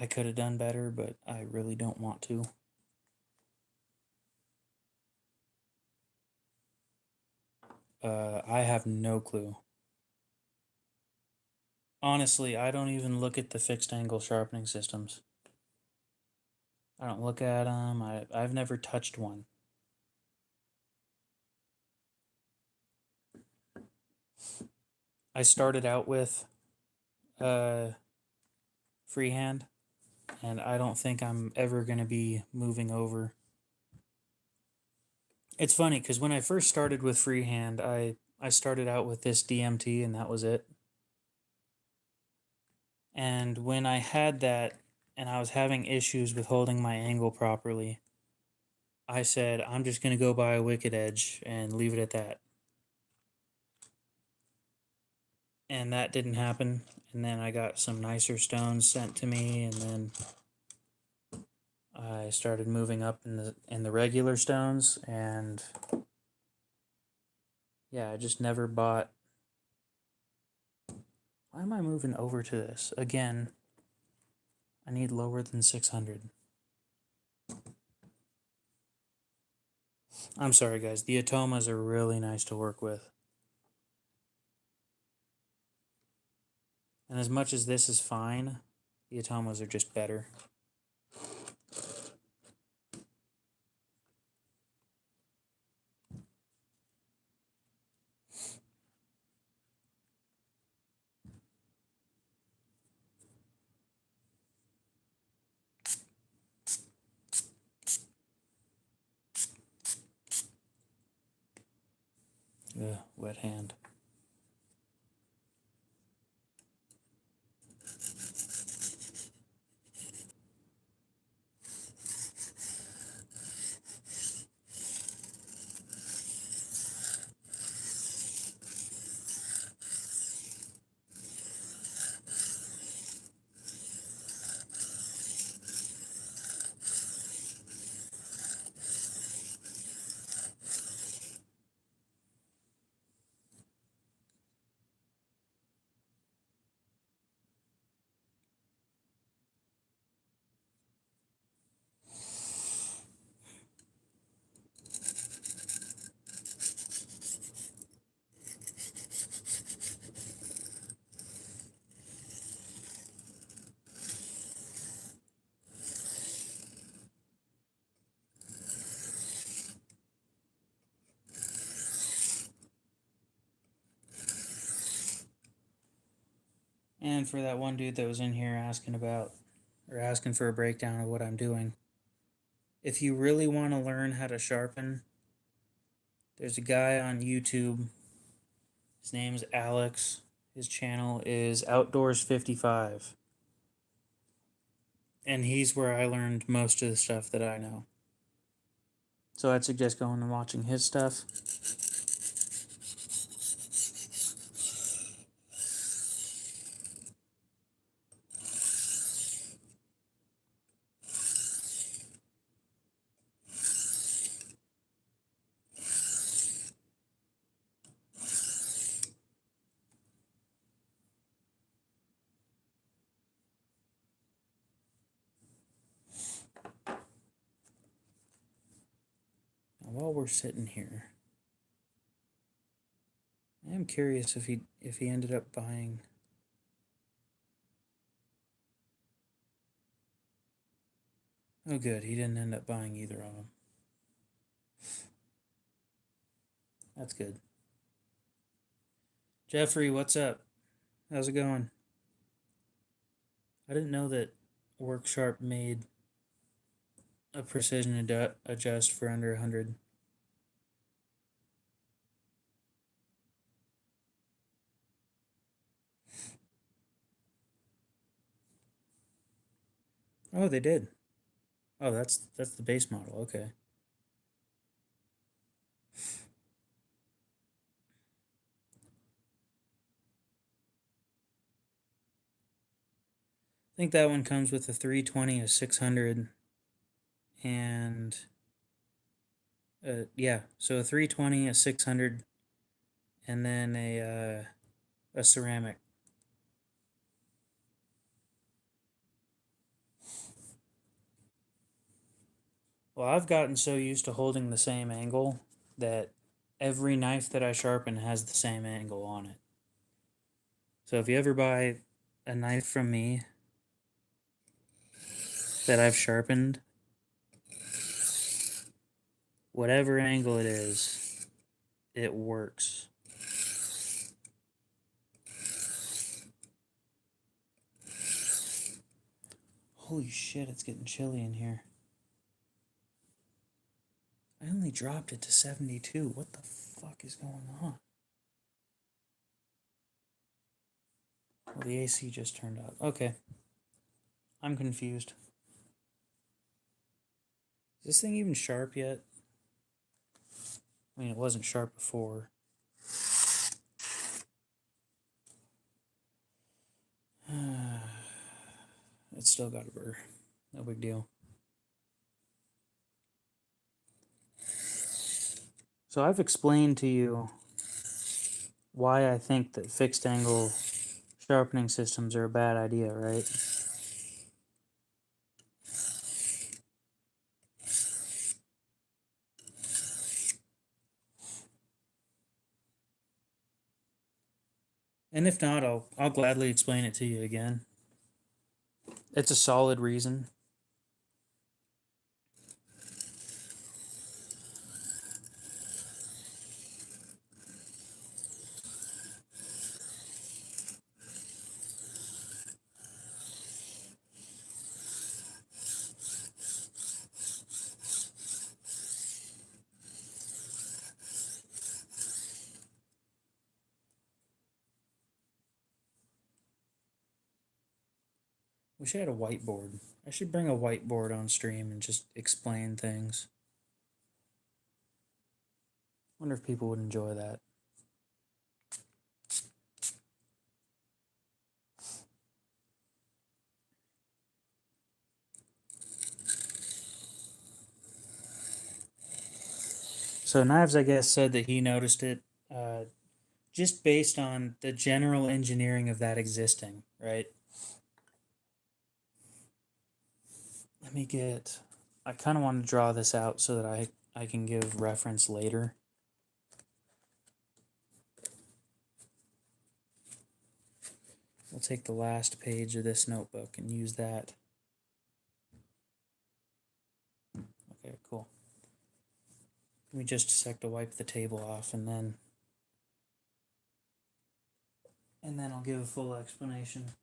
Speaker 1: I could have done better, but I really don't want to. I have no clue. Honestly, I don't even look at the fixed angle sharpening systems. I don't look at them. I've never touched one. I started out with Freehand, and I don't think I'm ever going to be moving over. It's funny because when I first started with Freehand, I started out with this DMT and that was it. And when I had that and I was having issues with holding my angle properly, I said, I'm just going to go buy a Wicked Edge and leave it at that. And that didn't happen. And then I got some nicer stones sent to me, and then I started moving up in the regular stones, and yeah, I just never bought. Why am I moving over to this? Again, I need lower than 600. I'm sorry, guys. The Atomas are really nice to work with. And as much as this is fine, the Atomas are just better. Ugh, wet hand. And for that one dude that was in here asking for a breakdown of what I'm doing, if you really want to learn how to sharpen, there's a guy on YouTube. His name's Alex. His channel is Outdoors55. And he's where I learned most of the stuff that I know. So I'd suggest going and watching his stuff. Now, while we're sitting here, I am curious if he ended up buying. Oh, good. He didn't end up buying either of them. That's good. Jeffrey, what's up? How's it going? I didn't know that Worksharp made a precision adjust for under 100. Oh, they did. Oh, that's the base model. Okay. I think that one comes with a 320, a 600, and yeah, so a 320, a 600, and then a ceramic. Well, I've gotten so used to holding the same angle that every knife that I sharpen has the same angle on it. So if you ever buy a knife from me that I've sharpened, whatever angle it is, it works. Holy shit, it's getting chilly in here. I only dropped it to 72. What the fuck is going on? Well, the AC just turned up. Okay. I'm confused. Is this thing even sharp yet? I mean, it wasn't sharp before. It's still got a burr. No big deal. So I've explained to you why I think that fixed angle sharpening systems are a bad idea, right? And if not, I'll gladly explain it to you again. It's a solid reason. Wish I had a whiteboard. I should bring a whiteboard on stream and just explain things. Wonder if people would enjoy that. So Knives, I guess, said that he noticed it just based on the general engineering of that existing, right? Let me get... I kind of want to draw this out so that I can give reference later. We'll take the last page of this notebook and use that. Okay, cool. Give me just a sec to wipe the table off and then I'll give a full explanation.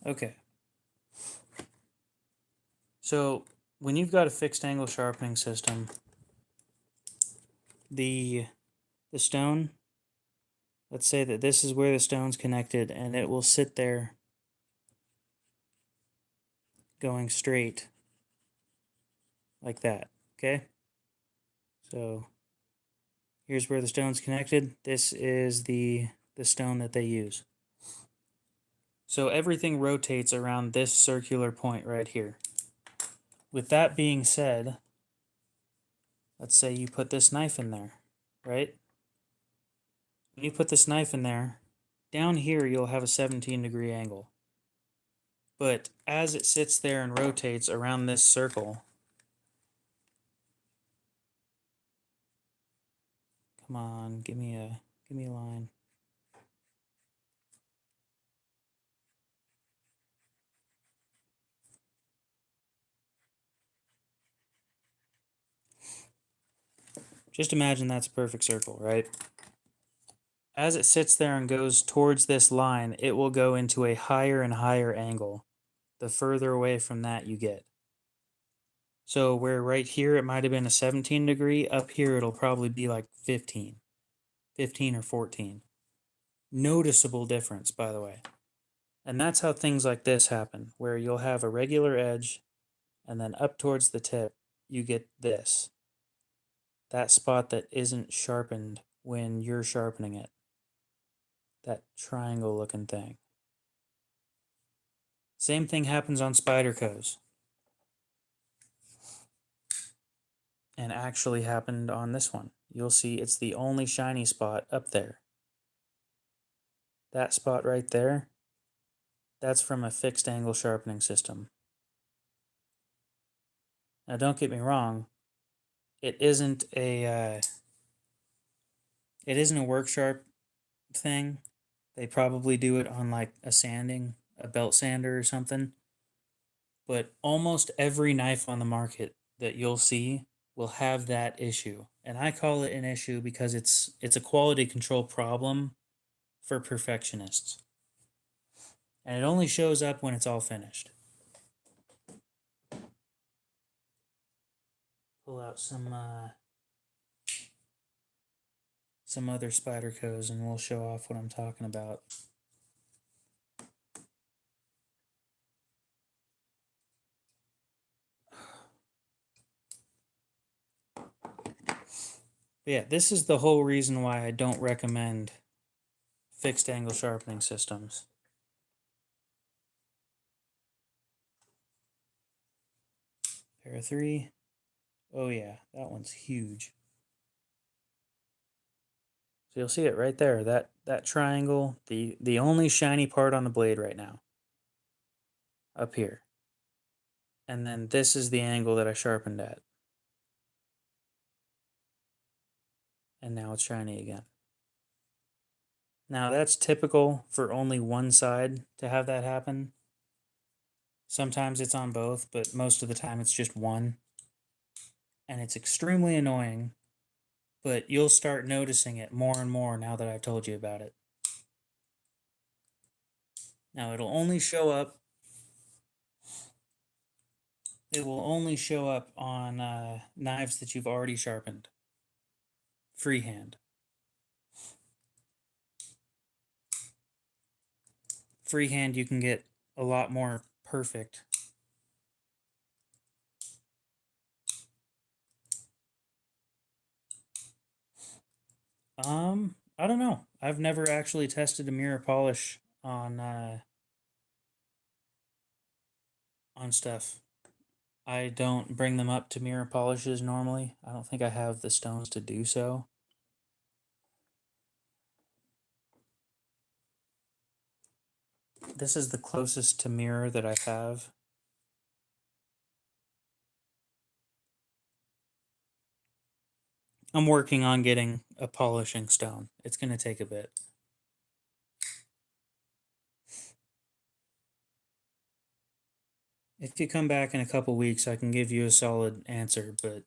Speaker 1: Okay. So when you've got a fixed angle sharpening system, the stone, let's say that this is where the stone's connected, and it will sit there going straight like that, okay? So here's where the stone's connected. This is the stone that they use. So everything rotates around this circular point right here. With that being said, let's say you put this knife in there, right? When you put this knife in there, down here you'll have a 17-degree angle. But as it sits there and rotates around this circle, come on, give me a line. Just imagine that's a perfect circle, right? As it sits there and goes towards this line, it will go into a higher and higher angle the further away from that you get. So where right here it might have been a 17 degree, up here it'll probably be like 15 or 14. Noticeable difference, by the way. And that's how things like this happen, where you'll have a regular edge, and then up towards the tip, you get this. That spot that isn't sharpened when you're sharpening it. That triangle looking thing. Same thing happens on Spyderco's. and actually happened on this one. You'll see it's the only shiny spot up there. That spot right there, that's from a fixed angle sharpening system. Now don't get me wrong, it isn't a work sharp thing. They probably do it on like a belt sander or something. But almost every knife on the market that you'll see will have that issue. And I call it an issue because it's a quality control problem for perfectionists. And it only shows up when it's all finished. Pull out some other Spydercos and we'll show off what I'm talking about. But yeah, this is the whole reason why I don't recommend fixed angle sharpening systems. Pair of 3. Oh yeah, that one's huge. So you'll see it right there, that triangle, the only shiny part on the blade right now. Up here. And then this is the angle that I sharpened at. And now it's shiny again. Now that's typical for only one side to have that happen. Sometimes it's on both, but most of the time it's just one. And it's extremely annoying, but you'll start noticing it more and more now that I've told you about it. Now it'll only show up. It will only show up on knives that you've already sharpened. Freehand. Freehand you can get a lot more perfect. I don't know. I've never actually tested a mirror polish on stuff. I don't bring them up to mirror polishes normally. I don't think I have the stones to do so. This is the closest to mirror that I have. I'm working on getting a polishing stone. It's going to take a bit. If you come back in a couple weeks, I can give you a solid answer, but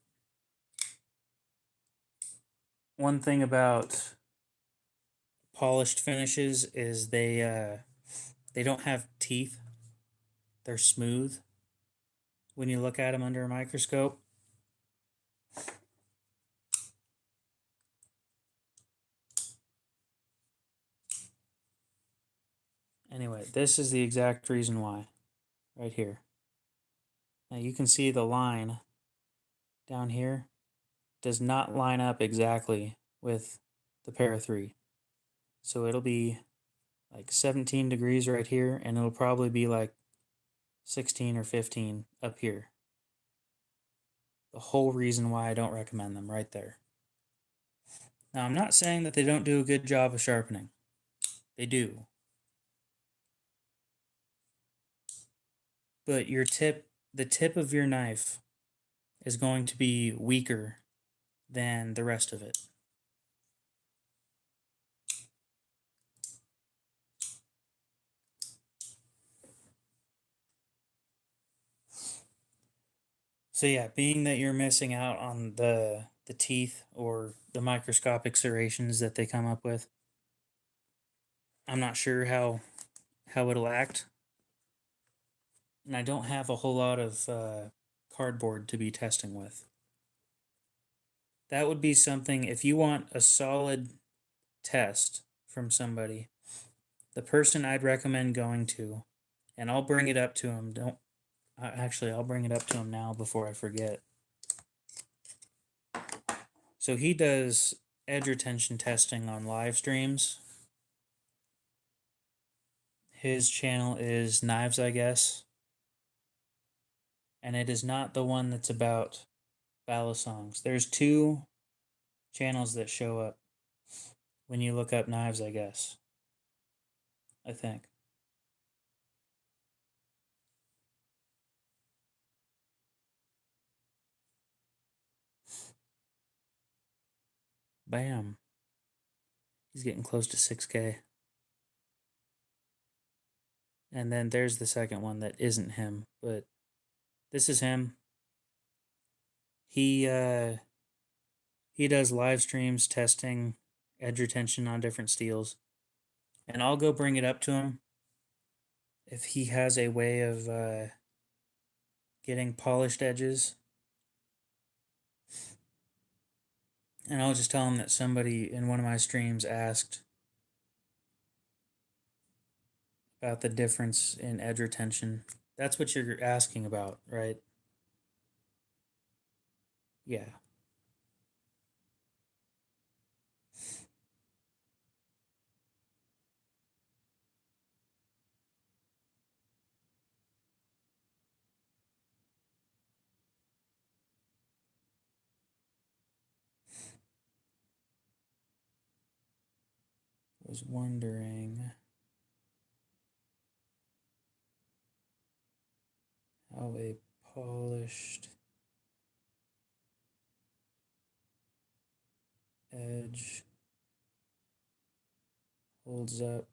Speaker 1: one thing about polished finishes is they don't have teeth. They're smooth when you look at them under a microscope. Anyway, this is the exact reason why, right here. Now you can see the line down here does not line up exactly with the pair of 3. So it'll be like 17 degrees right here, and it'll probably be like 16 or 15 up here. The whole reason why I don't recommend them right there. Now, I'm not saying that they don't do a good job of sharpening. They do. But the tip of your knife is going to be weaker than the rest of it. So yeah, being that you're missing out on the teeth or the microscopic serrations that they come up with, I'm not sure how it'll act. And I don't have a whole lot of cardboard to be testing with. That would be something, if you want a solid test from somebody, the person I'd recommend going to, and I'll bring it up to him. I'll bring it up to him now before I forget. So he does edge retention testing on live streams. His channel is Knives, I guess. And it is not the one that's about ballad songs. There's two channels that show up when you look up knives, I guess. I think. Bam. He's getting close to 6K. And then there's the second one that isn't him, but this is him. He does live streams testing edge retention on different steels. And I'll go bring it up to him if he has a way of getting polished edges. And I'll just tell him that somebody in one of my streams asked about the difference in edge retention. That's what you're asking about, right? Yeah. Was wondering how a polished edge holds up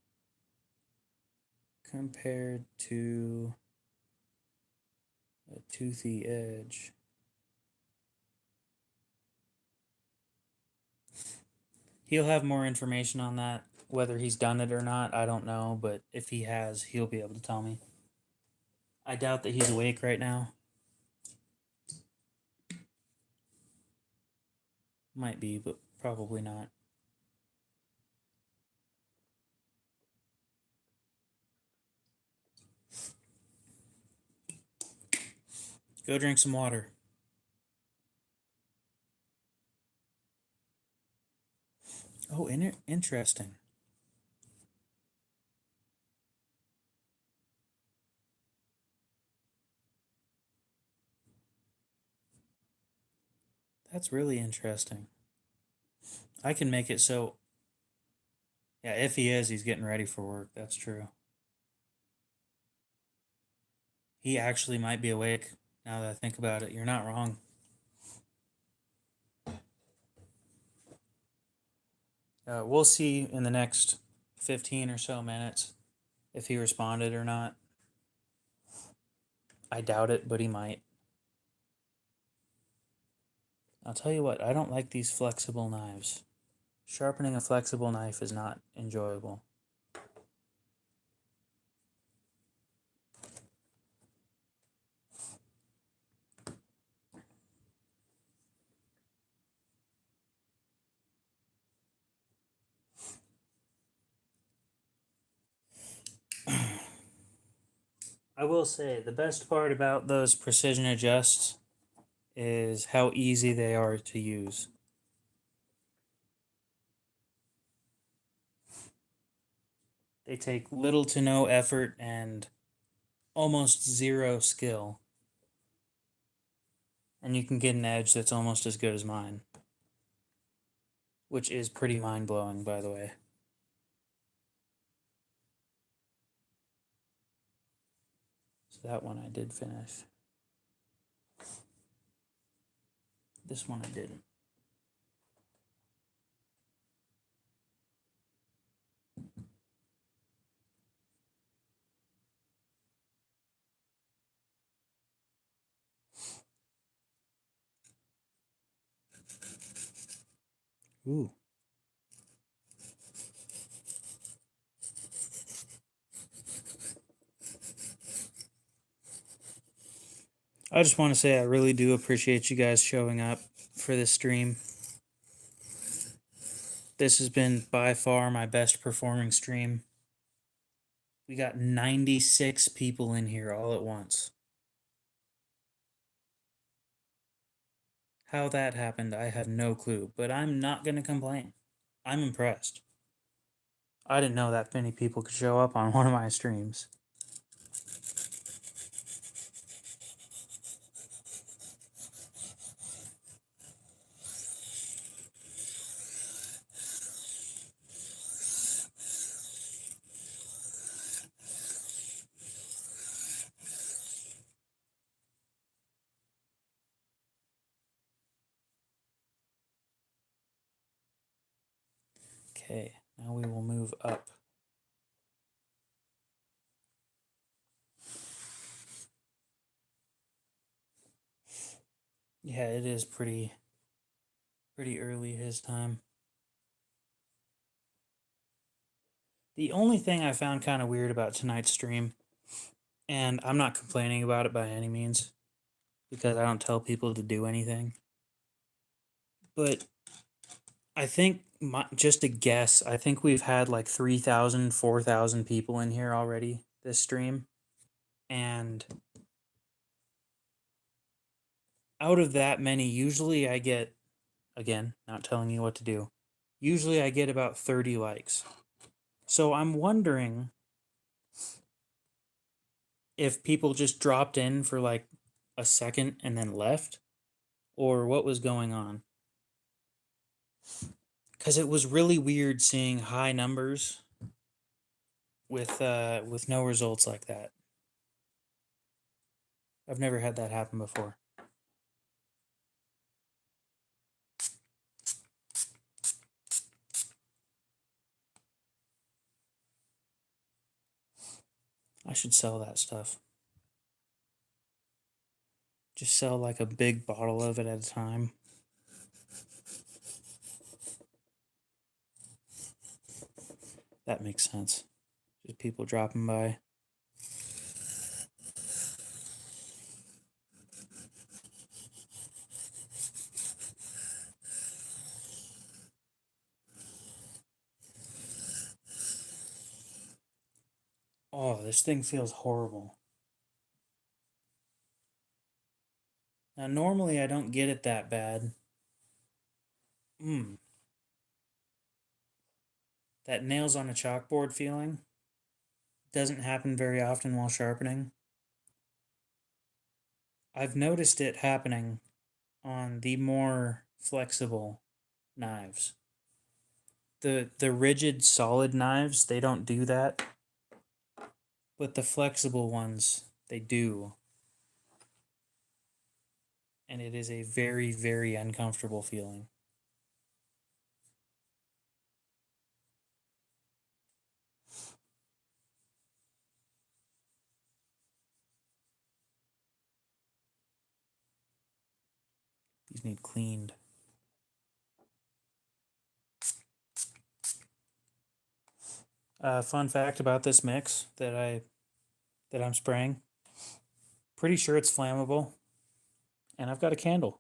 Speaker 1: compared to a toothy edge. He'll have more information on that. Whether he's done it or not, I don't know, but if he has, he'll be able to tell me. I doubt that he's awake right now. Might be, but probably not. Go drink some water. Oh, interesting. That's really interesting. I can make it so... Yeah, if he is, he's getting ready for work. That's true. He actually might be awake now that I think about it. You're not wrong. We'll see in the next 15 or so minutes if he responded or not. I doubt it, but he might. I'll tell you what, I don't like these flexible knives. Sharpening a flexible knife is not enjoyable. I will say, the best part about those precision adjusts is how easy they are to use. They take little to no effort and almost zero skill. And you can get an edge that's almost as good as mine. Which is pretty mind-blowing, by the way. So that one I did finish. This one I didn't. Ooh. I just want to say I really do appreciate you guys showing up for this stream. This has been by far my best performing stream. We got 96 people in here all at once. How that happened, I have no clue, but I'm not going to complain. I'm impressed. I didn't know that many people could show up on one of my streams. Okay, now we will move up. Yeah, it is pretty early his time. The only thing I found kind of weird about tonight's stream, and I'm not complaining about it by any means, because I don't tell people to do anything, but I think, just a guess, I think we've had like 3,000, 4,000 people in here already this stream. And out of that many, usually I get, again, not telling you what to do, usually I get about 30 likes. So I'm wondering if people just dropped in for like a second and then left, or what was going on. Because it was really weird seeing high numbers with no results like that. I've never had that happen before. I should sell that stuff. Just sell like a big bottle of it at a time. That makes sense. Just people dropping by. Oh, this thing feels horrible. Now, normally I don't get it that bad. That nails on a chalkboard feeling doesn't happen very often while sharpening. I've noticed it happening on the more flexible knives. The rigid solid knives, they don't do that. But the flexible ones, they do. And it is a very, very uncomfortable feeling. These need cleaned. Fun fact about this mix that I'm spraying. Pretty sure it's flammable. And I've got a candle.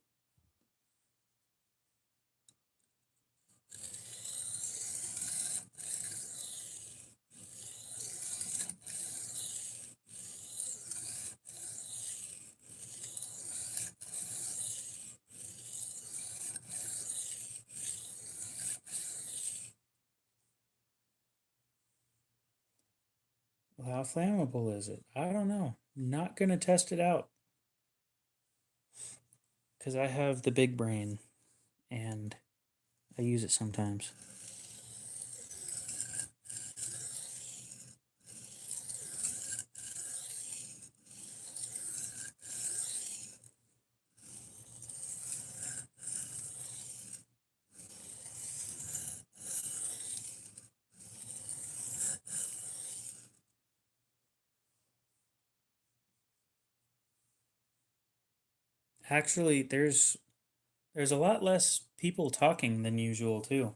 Speaker 1: Well, how flammable is it? I don't know. Not gonna test it out. Because I have the big brain and I use it sometimes. Actually, there's a lot less people talking than usual too.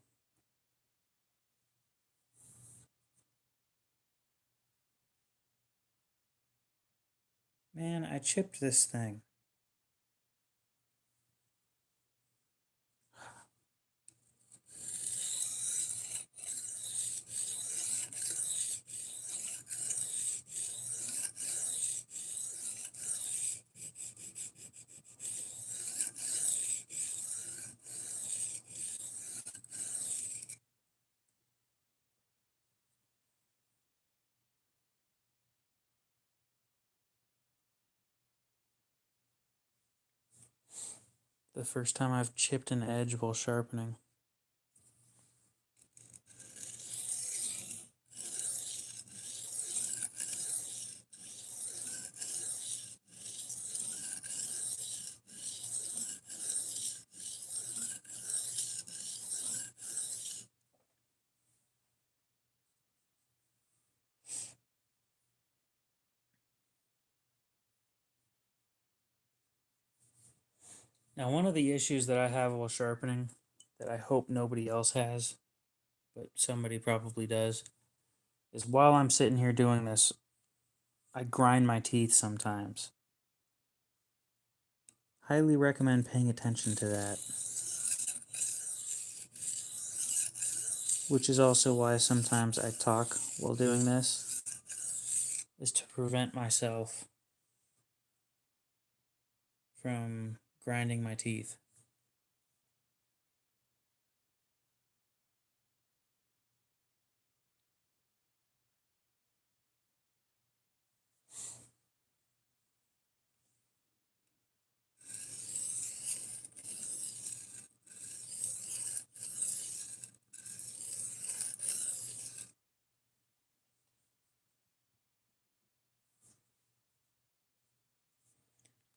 Speaker 1: Man, I chipped this thing. The first time I've chipped an edge while sharpening. Now, one of the issues that I have while sharpening that I hope nobody else has, but somebody probably does, is while I'm sitting here doing this, I grind my teeth sometimes. Highly recommend paying attention to that. Which is also why sometimes I talk while doing this, is to prevent myself from grinding my teeth.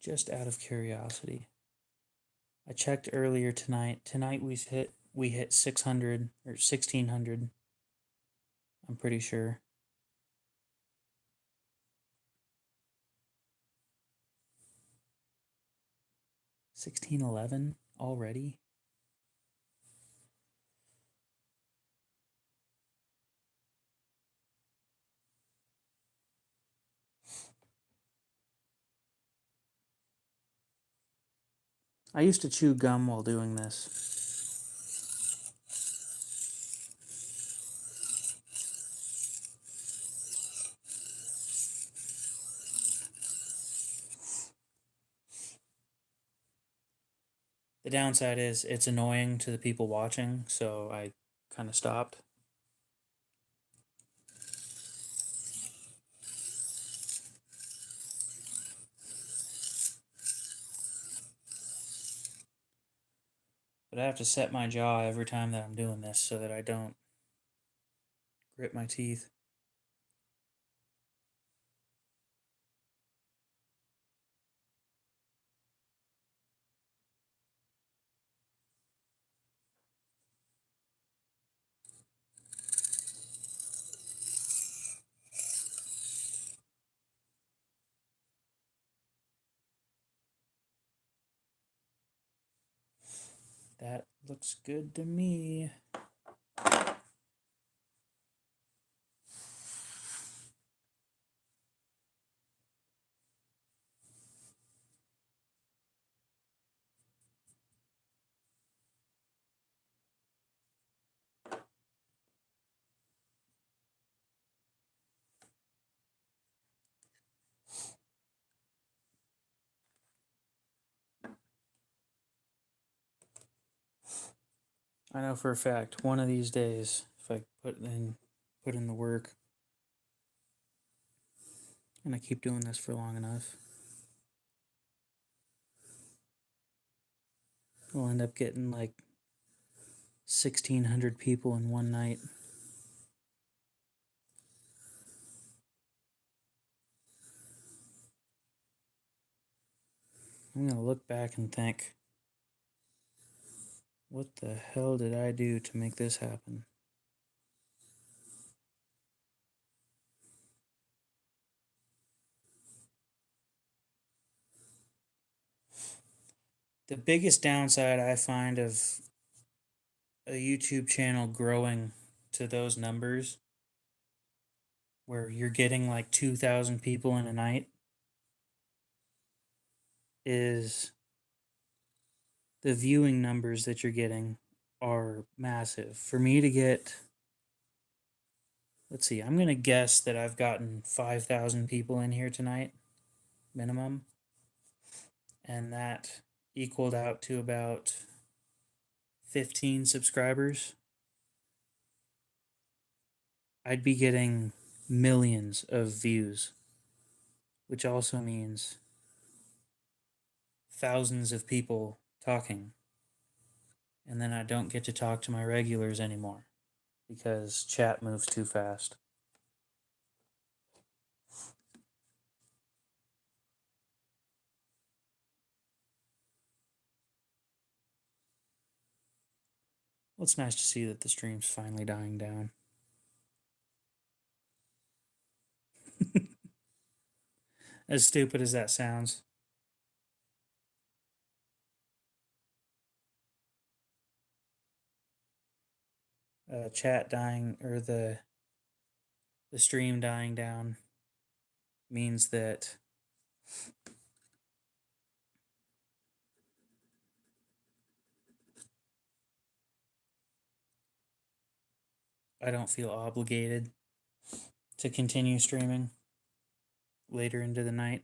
Speaker 1: Just out of curiosity, I checked earlier tonight. Tonight we hit 600 or 1600. I'm pretty sure. 1611 already? I used to chew gum while doing this. The downside is it's annoying to the people watching, so I kind of stopped. But I have to set my jaw every time that I'm doing this so that I don't grit my teeth. That looks good to me. I know for a fact one of these days, if I put in the work and I keep doing this for long enough, we'll end up getting like 1600 people in one night. I'm gonna look back and think, what the hell did I do to make this happen? The biggest downside I find of a YouTube channel growing to those numbers, where you're getting like 2,000 people in a night, is the viewing numbers that you're getting are massive. For me to get, let's see, I'm going to guess that I've gotten 5,000 people in here tonight, minimum. And that equaled out to about 15 subscribers. I'd be getting millions of views, which also means thousands of people talking. And then I don't get to talk to my regulars anymore because chat moves too fast. Well, it's nice to see that the stream's finally dying down. As stupid as that sounds. chat dying or the stream dying down means that I don't feel obligated to continue streaming later into the night.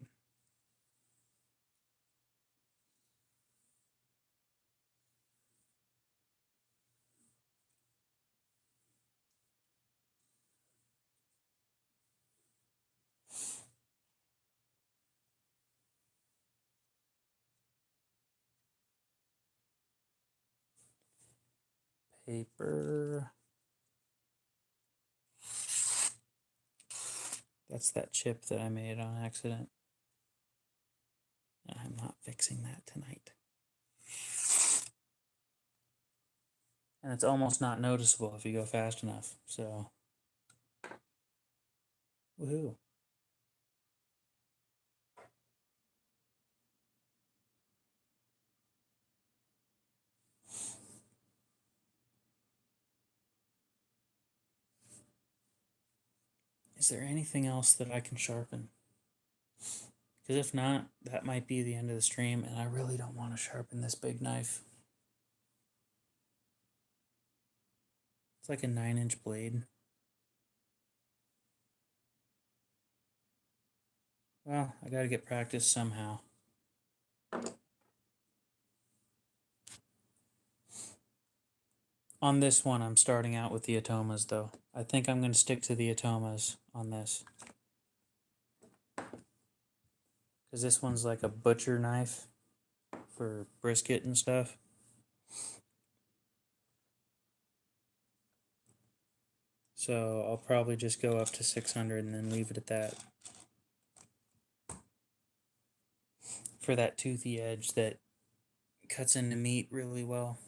Speaker 1: Paper. That's that chip that I made on accident. I'm not fixing that tonight. And it's almost not noticeable if you go fast enough, so. Woohoo. Is there anything else that I can sharpen? Because if not, that might be the end of the stream, and I really don't want to sharpen this big knife. It's like a 9-inch blade. Well, I gotta get practice somehow. On this one, I'm starting out with the atomas, though. I think I'm going to stick to the atomas on this. Because this one's like a butcher knife for brisket and stuff. So I'll probably just go up to 600 and then leave it at that. For that toothy edge that cuts into meat really well.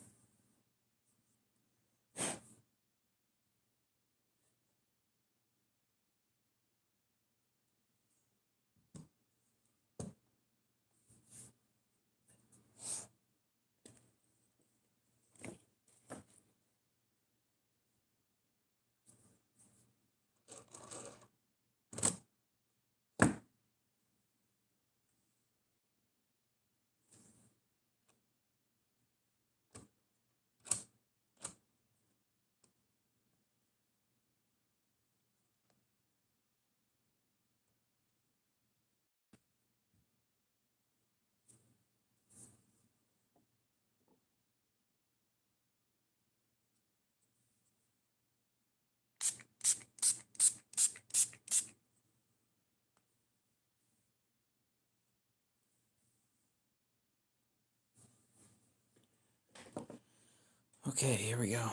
Speaker 1: Okay, here we go.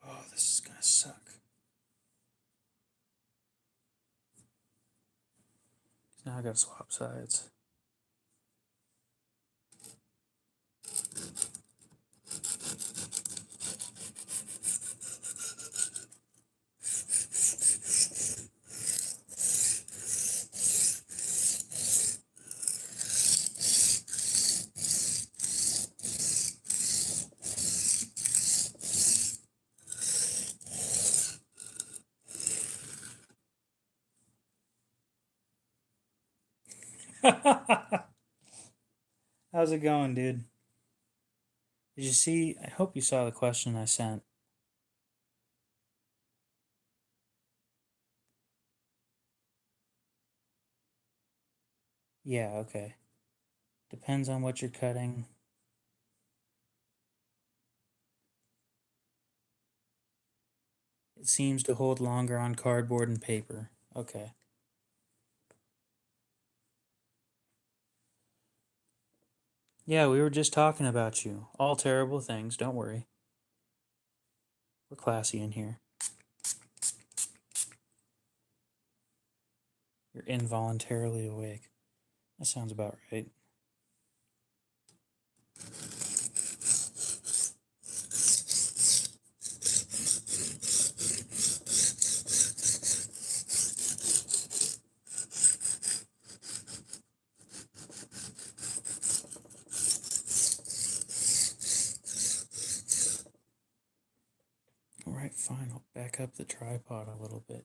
Speaker 1: Oh, this is gonna suck. Now I gotta swap sides. How's it going, dude? Did you see? I hope you saw the question I sent. Yeah, okay. Depends on what you're cutting. It seems to hold longer on cardboard and paper. Okay. Yeah, we were just talking about you. All terrible things, don't worry. We're classy in here. You're involuntarily awake. That sounds about right. All right, fine. I'll back up the tripod a little bit.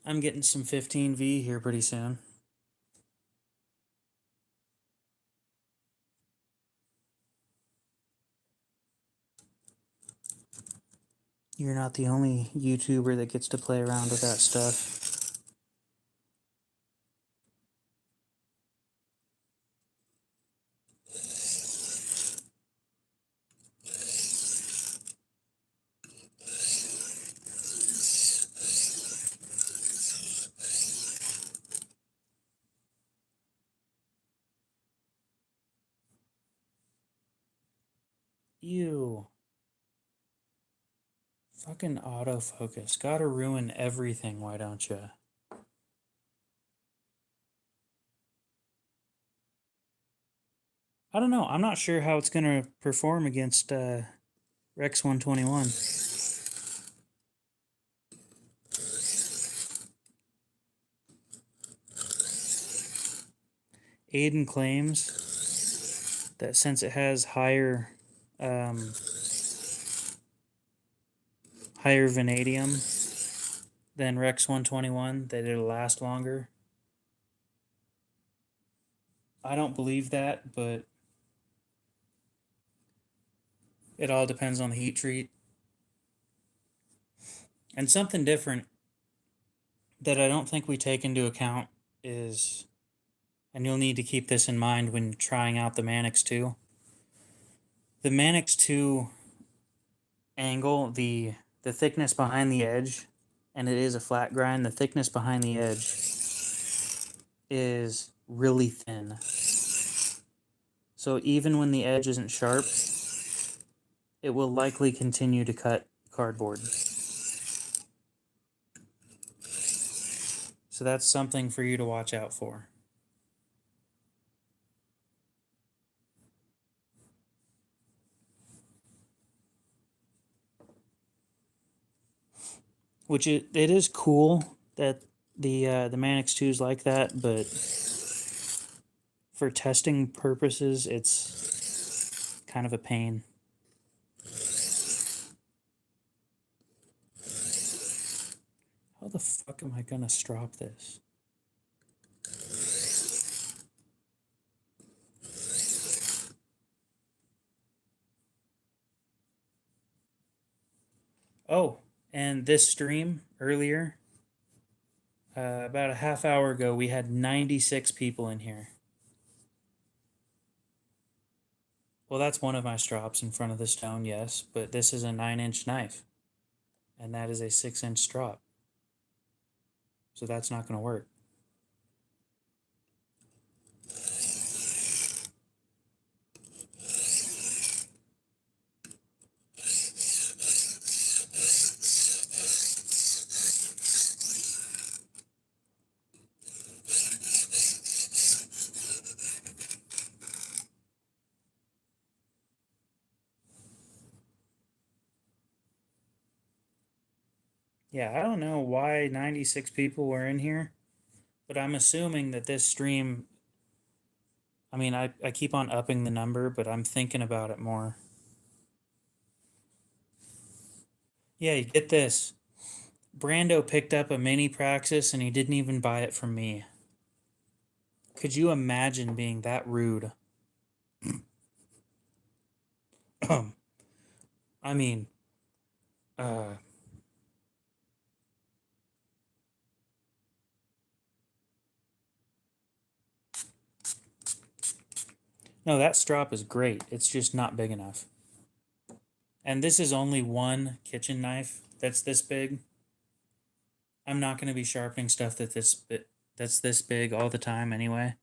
Speaker 1: I'm getting some 15V here pretty soon. You're not the only YouTuber that gets to play around with that stuff. Ew. Fucking autofocus. Gotta ruin everything, why don't you? I don't know. I'm not sure how it's gonna perform against Rex 121. Aiden claims that since it has higher vanadium than Rex 121, that it'll last longer. I don't believe that, but it all depends on the heat treat. And something different that I don't think we take into account is, and you'll need to keep this in mind when trying out the Manix 2. The Manix 2 angle, the thickness behind the edge, and it is a flat grind, the thickness behind the edge is really thin. So even when the edge isn't sharp, it will likely continue to cut cardboard. So that's something for you to watch out for. Which it is cool that the Manix 2 is like that, but for testing purposes, it's kind of a pain. How the fuck am I gonna strop this? Oh, and this stream earlier, about a half hour ago, we had 96 people in here. Well, that's one of my strops in front of the stone, yes, but this is a 9-inch knife, and that is a 6-inch strop. So that's not going to work. Yeah, I don't know why 96 people were in here, but I'm assuming that this stream, I mean, I keep on upping the number, but I'm thinking about it more. Yeah, you get this. Brando picked up a mini Praxis and he didn't even buy it from me. Could you imagine being that rude? I mean, uh, no, that strop is great. It's just not big enough. And this is only one kitchen knife that's this big. I'm not going to be sharpening stuff that's this big all the time anyway.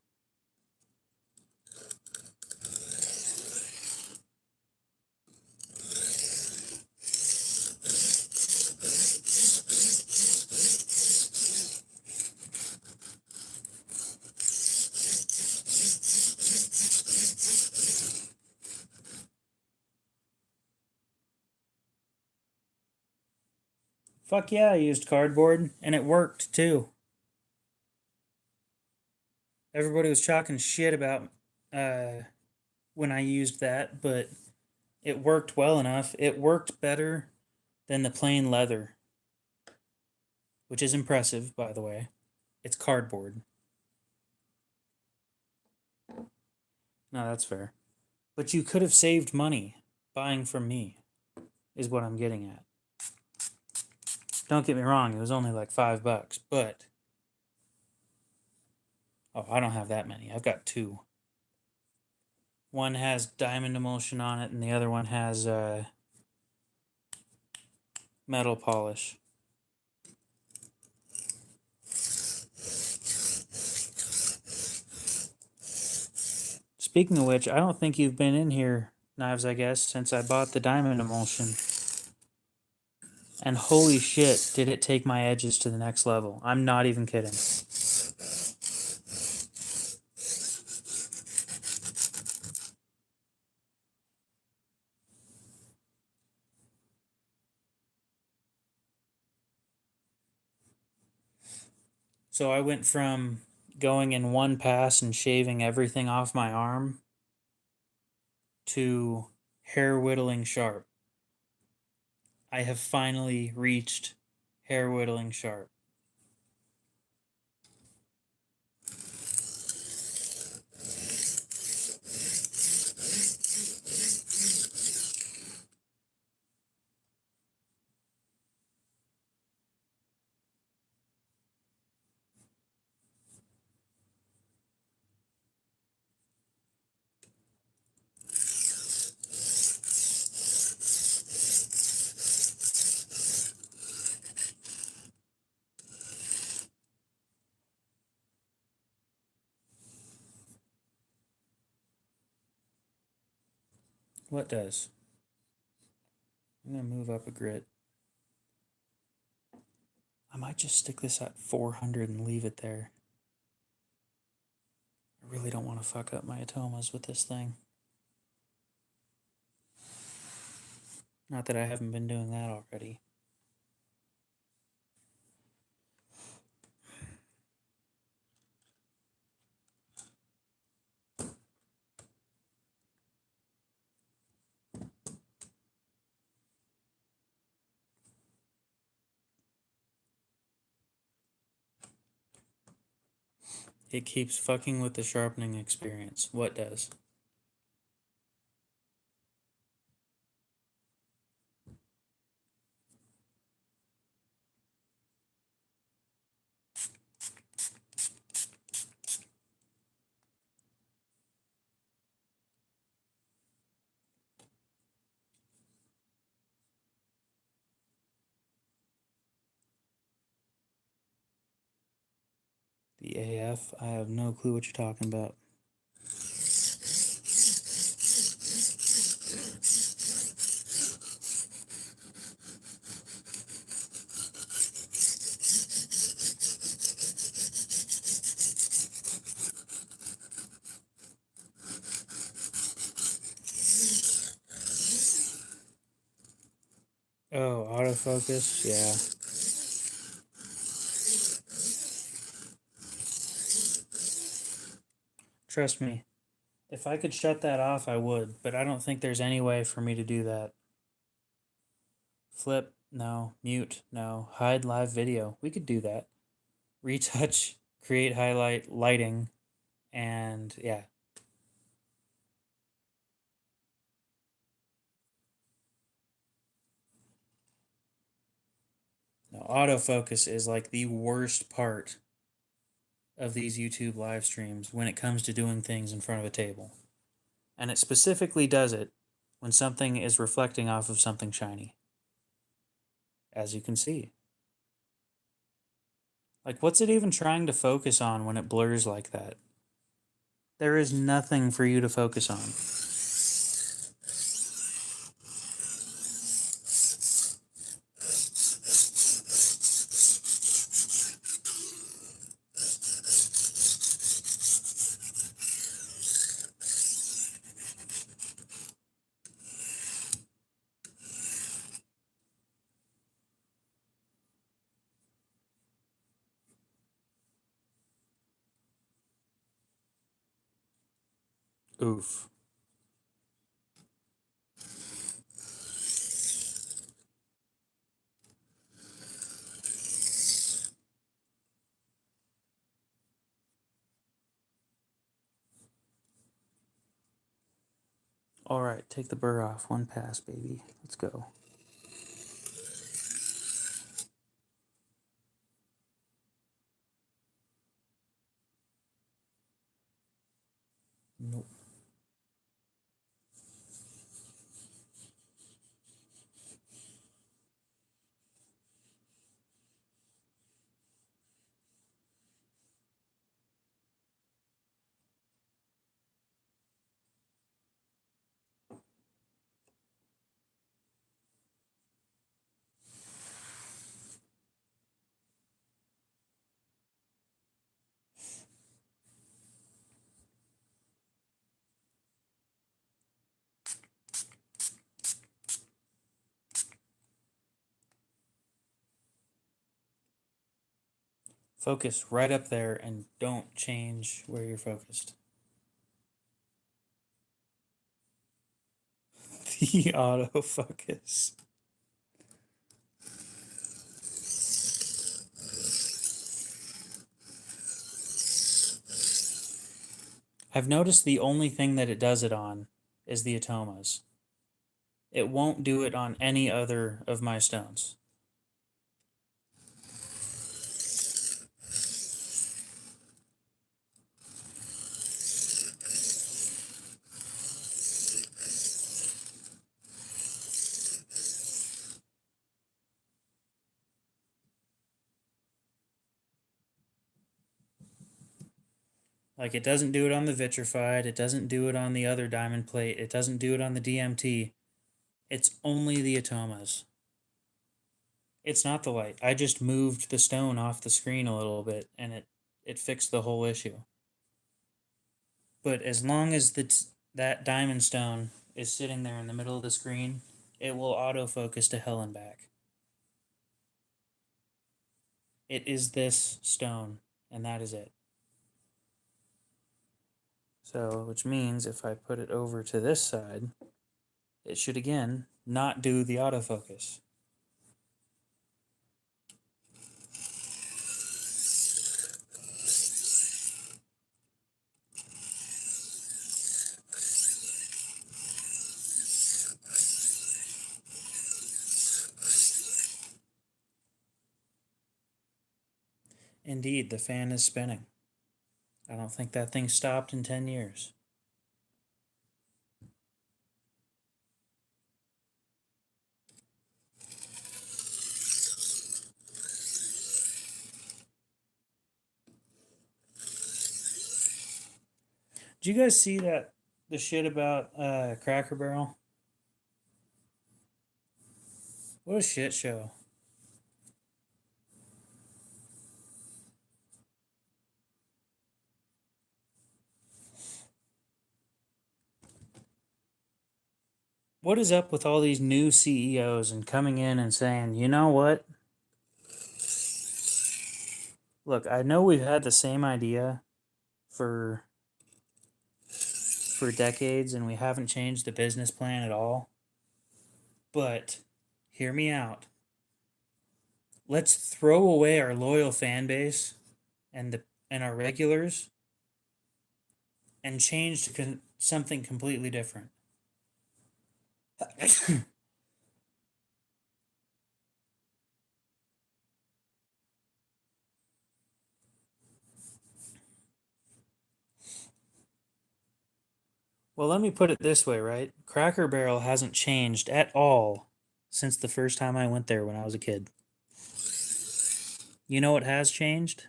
Speaker 1: Fuck yeah, I used cardboard and it worked too. Everybody was talking shit about when I used that, but it worked well enough. It worked better than the plain leather, which is impressive, by the way. It's cardboard. No, that's fair. But you could have saved money buying from me, is what I'm getting at. Don't get me wrong, it was only like $5, but oh, I don't have that many. I've got two. One has diamond emulsion on it, and the other one has metal polish. Speaking of which, I don't think you've been in here, Knives, I guess, since I bought the diamond emulsion. And holy shit, did it take my edges to the next level. I'm not even kidding. So I went from going in one pass and shaving everything off my arm to hair whittling sharp. I have finally reached hair whittling sharp. What does? I'm going to move up a grit. I might just stick this at 400 and leave it there. I really don't want to fuck up my atomas with this thing. Not that I haven't been doing that already. It keeps fucking with the sharpening experience. What does? The AF? I have no clue what you're talking about. Oh, autofocus? Yeah. Trust me, if I could shut that off, I would, but I don't think there's any way for me to do that. Flip. No. Mute. No. Hide live video. We could do that. Retouch, create highlight, lighting, and yeah. No, autofocus is like the worst part of these YouTube live streams when it comes to doing things in front of a table. And it specifically does it when something is reflecting off of something shiny. As you can see. Like, what's it even trying to focus on when it blurs like that? There is nothing for you to focus on. Oof. All right, take the burr off. One pass, baby. Let's go. Nope. Focus right up there and don't change where you're focused. The autofocus. I've noticed the only thing that it does it on is the atomas. It won't do it on any other of my stones. Like, it doesn't do it on the vitrified, it doesn't do it on the other diamond plate, it doesn't do it on the DMT. It's only the atomas. It's not the light. I just moved the stone off the screen a little bit and it fixed the whole issue. But as long as that diamond stone is sitting there in the middle of the screen, it will autofocus to hell and back. It is this stone, and that is it. So, which means if I put it over to this side, it should again not do the autofocus. Indeed, the fan is spinning. I don't think that thing stopped in 10 years. Did you guys see the shit about Cracker Barrel? What a shit show. What is up with all these new CEOs and coming in and saying, you know what? Look, I know we've had the same idea for decades and we haven't changed the business plan at all. But hear me out. let's throw away our loyal fan base and our regulars and change to something completely different. Well, let me put it this way, right? Cracker Barrel hasn't changed at all since the first time I went there when I was a kid. You know what has changed?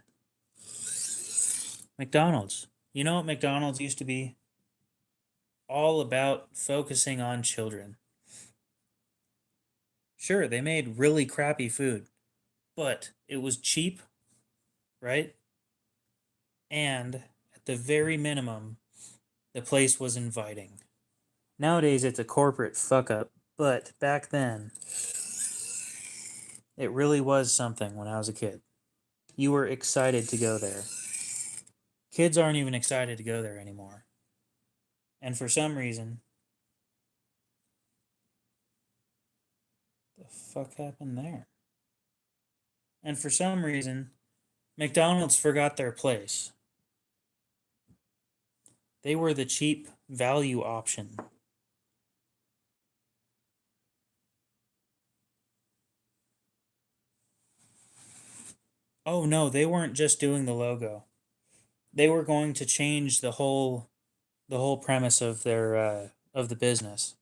Speaker 1: McDonald's. You know what McDonald's used to be? All about focusing on children. Sure, they made really crappy food, but it was cheap, right? And at the very minimum, the place was inviting. Nowadays, it's a corporate fuck up, but back then, it really was something when I was a kid. You were excited to go there. Kids aren't even excited to go there anymore. And for some reason, the fuck happened there? And for some reason, McDonald's forgot their place. They were the cheap value option. Oh no, they weren't just doing the logo. They were going to change the whole premise of their of the business.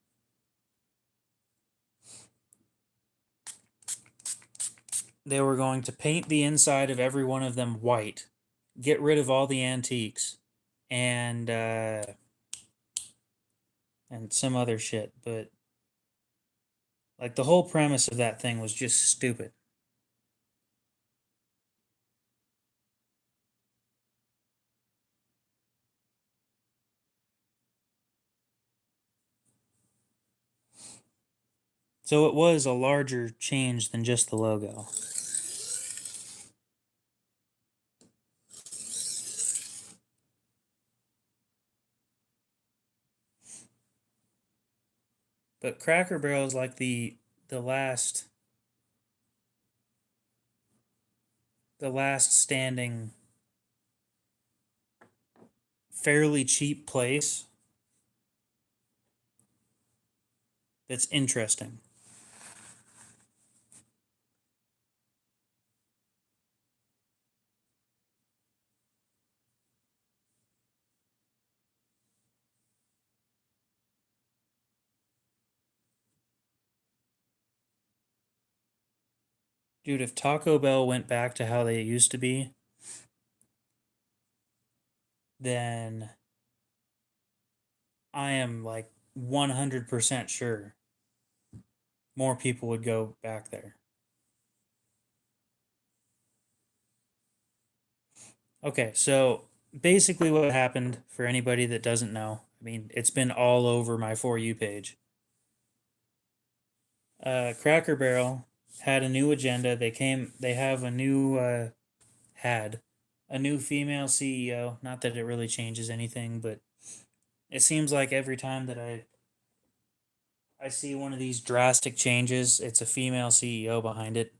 Speaker 1: They were going to paint the inside of every one of them white, get rid of all the antiques, and some other shit. But like the whole premise of that thing was just stupid. So it was a larger change than just the logo. But Cracker Barrel is like the last the last standing fairly cheap place that's interesting. Dude, if Taco Bell went back to how they used to be, then I am like 100% sure more people would go back there. Okay, so basically what happened for anybody that doesn't know, I mean, it's been all over my For You page. Cracker Barrel had a new agenda. They have a new, had a new female CEO. Not that it really changes anything, but it seems like every time that I see one of these drastic changes, it's a female CEO behind it.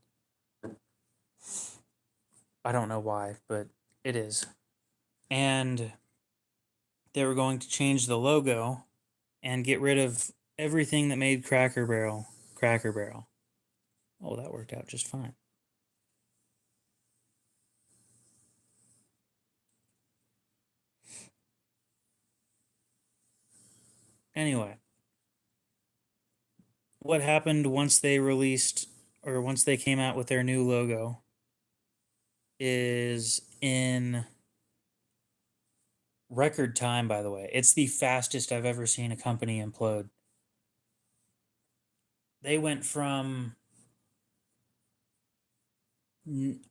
Speaker 1: I don't know why, but it is. And they were going to change the logo and get rid of everything that made Cracker Barrel Cracker Barrel. Oh, that worked out just fine. Anyway, what happened once they released or once they came out with their new logo is in record time, by the way. It's the fastest I've ever seen a company implode. They went from,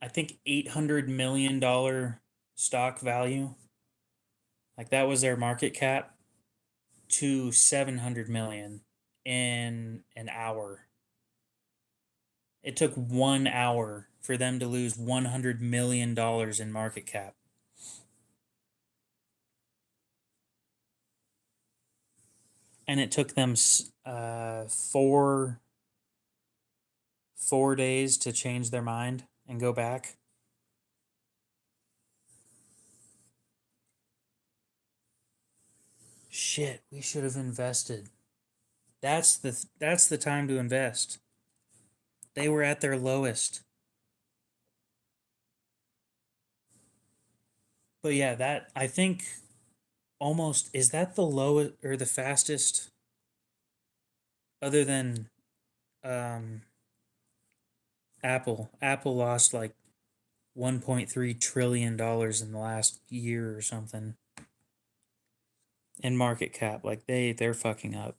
Speaker 1: I think, $800 million stock value. Like that was their market cap to 700 million in an hour. It took 1 hour for them to lose $100 million in market cap. And it took them 4 days to change their mind and go back. Shit, we should have invested. That's the time to invest. They were at their lowest. But yeah, that I think almost is that the lowest or the fastest other than um Apple. Apple lost like 1.3 trillion dollars in the last year or something in market cap. Like they're fucking up.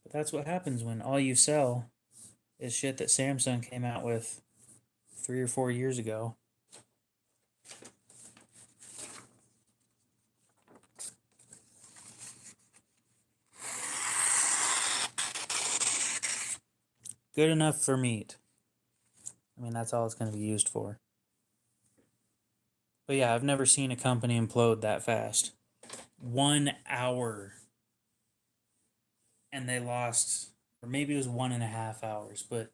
Speaker 1: But that's what happens when all you sell is shit that Samsung came out with 3 or 4 years ago. Good enough for meat. I mean, that's all it's going to be used for. But yeah, I've never seen a company implode that fast. 1 hour. And they lost, or maybe it was 1.5 hours, but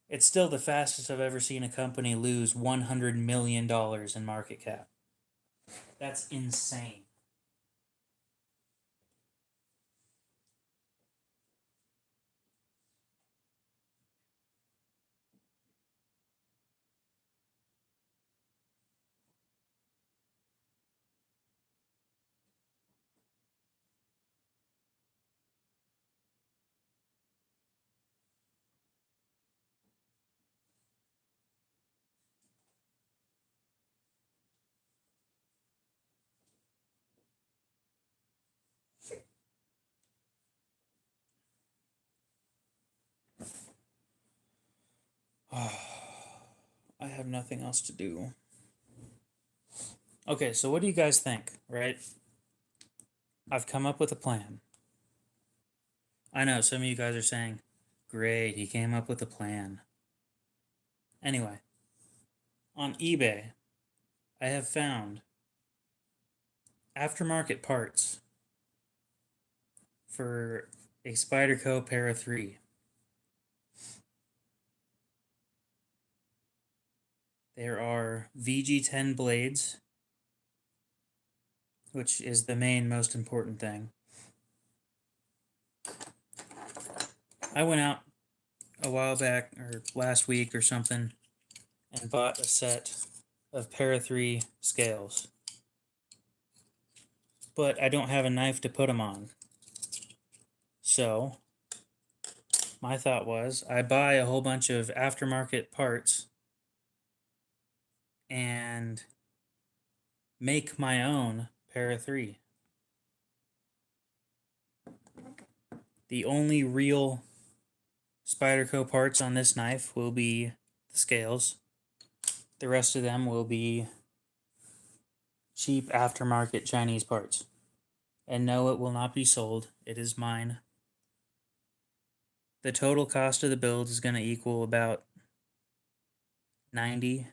Speaker 1: it's still the fastest I've ever seen a company lose $100 million in market cap. That's insane. I have nothing else to do. Okay, so what do you guys think, right? I've come up with a plan. I know some of you guys are saying, great, he came up with a plan. Anyway, on eBay, I have found aftermarket parts for a Spyderco Para 3. There are VG10 blades, which is the main most important thing. I went out a while back, or last week or something, and bought a set of Para 3 scales. But I don't have a knife to put them on. So, my thought was, I buy a whole bunch of aftermarket parts and make my own Para 3. The only real Spyderco parts on this knife will be the scales. The rest of them will be cheap aftermarket Chinese parts. And no, it will not be sold. It is mine. The total cost of the build is going to equal about 90.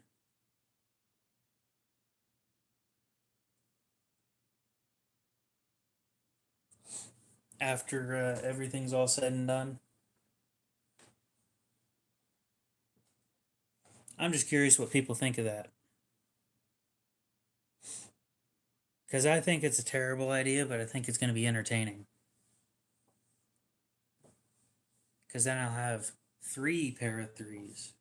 Speaker 1: After everything's all said and done. I'm just curious what people think of that. Because I think it's a terrible idea, but I think it's going to be entertaining. Because then I'll have 3 Para 3s.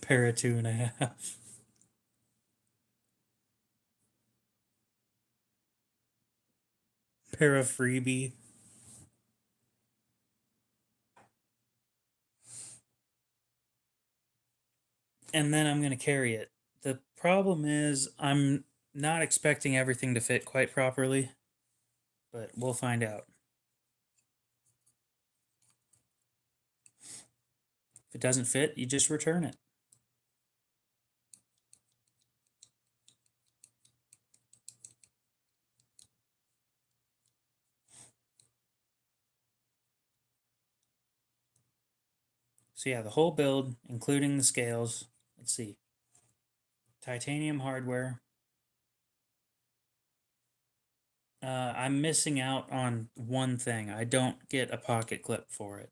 Speaker 1: Para 2.5. Para freebie. And then I'm going to carry it. The problem is I'm not expecting everything to fit quite properly, but we'll find out. If it doesn't fit, you just return it. So yeah, the whole build, including the scales. Let's see. Titanium hardware. I'm missing out on one thing. I don't get a pocket clip for it.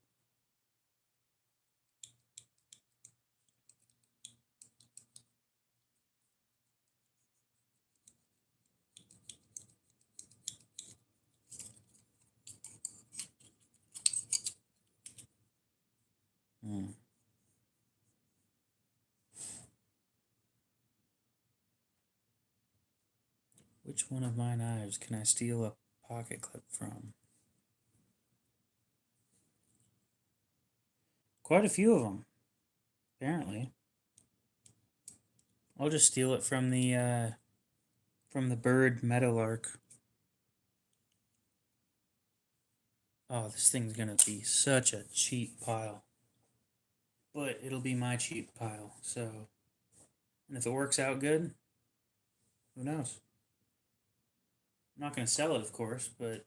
Speaker 1: Hmm. Which one of my knives can I steal a pocket clip from? Quite a few of them, apparently. I'll just steal it from the bird meadowlark. Oh, this thing's gonna be such a cheap pile. But it'll be my cheap pile, so... And if it works out good, who knows? I'm not gonna sell it, of course, but...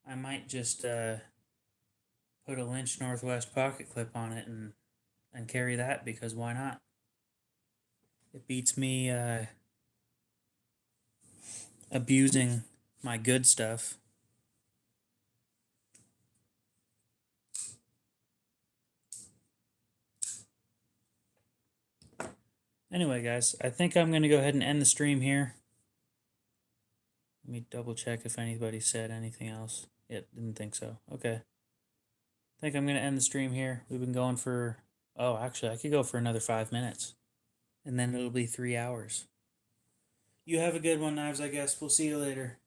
Speaker 1: I might just, put a Lynch Northwest pocket clip on it and carry that, because why not? It beats me, abusing my good stuff. Anyway, guys, I think I'm going to go ahead and end the stream here. Let me double check if anybody said anything else. Yep, didn't think so. Okay. I think I'm going to end the stream here. We've been going for... Oh, actually, I could go for another 5 minutes. And then it'll be 3 hours. You have a good one, Knives, I guess. We'll see you later.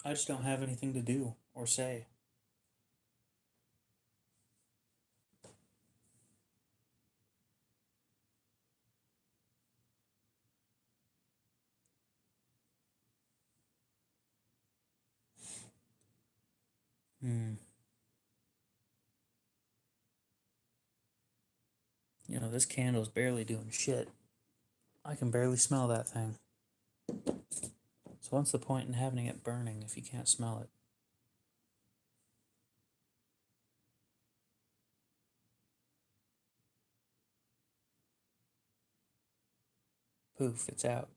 Speaker 1: I just don't have anything to do or say. You know, this candle's barely doing shit. I can barely smell that thing. So what's the point in having it burning if you can't smell it? Poof, it's out.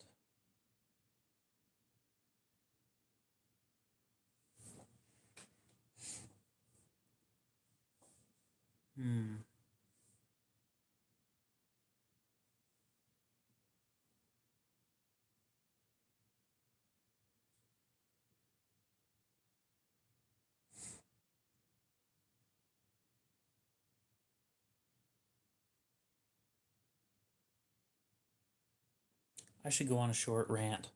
Speaker 1: I should go on a short rant.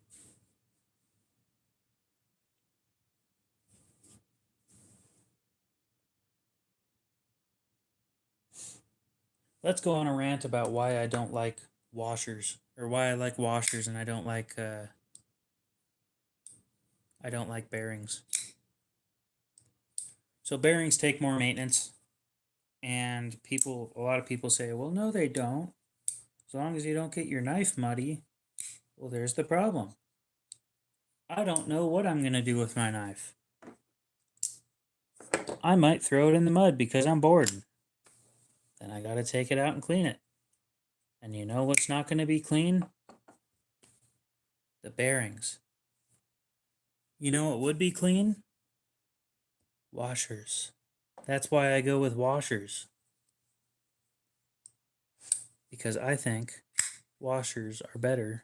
Speaker 1: Let's go on a rant about why I don't like washers, or why I like washers and I don't like bearings. So bearings take more maintenance, and a lot of people say, well, no, they don't. As long as you don't get your knife muddy. Well, there's the problem. I don't know what I'm gonna do with my knife. I might throw it in the mud because I'm bored. Then I gotta take it out and clean it. And you know what's not gonna be clean? The bearings. You know what would be clean? Washers. That's why I go with washers. Because I think washers are better.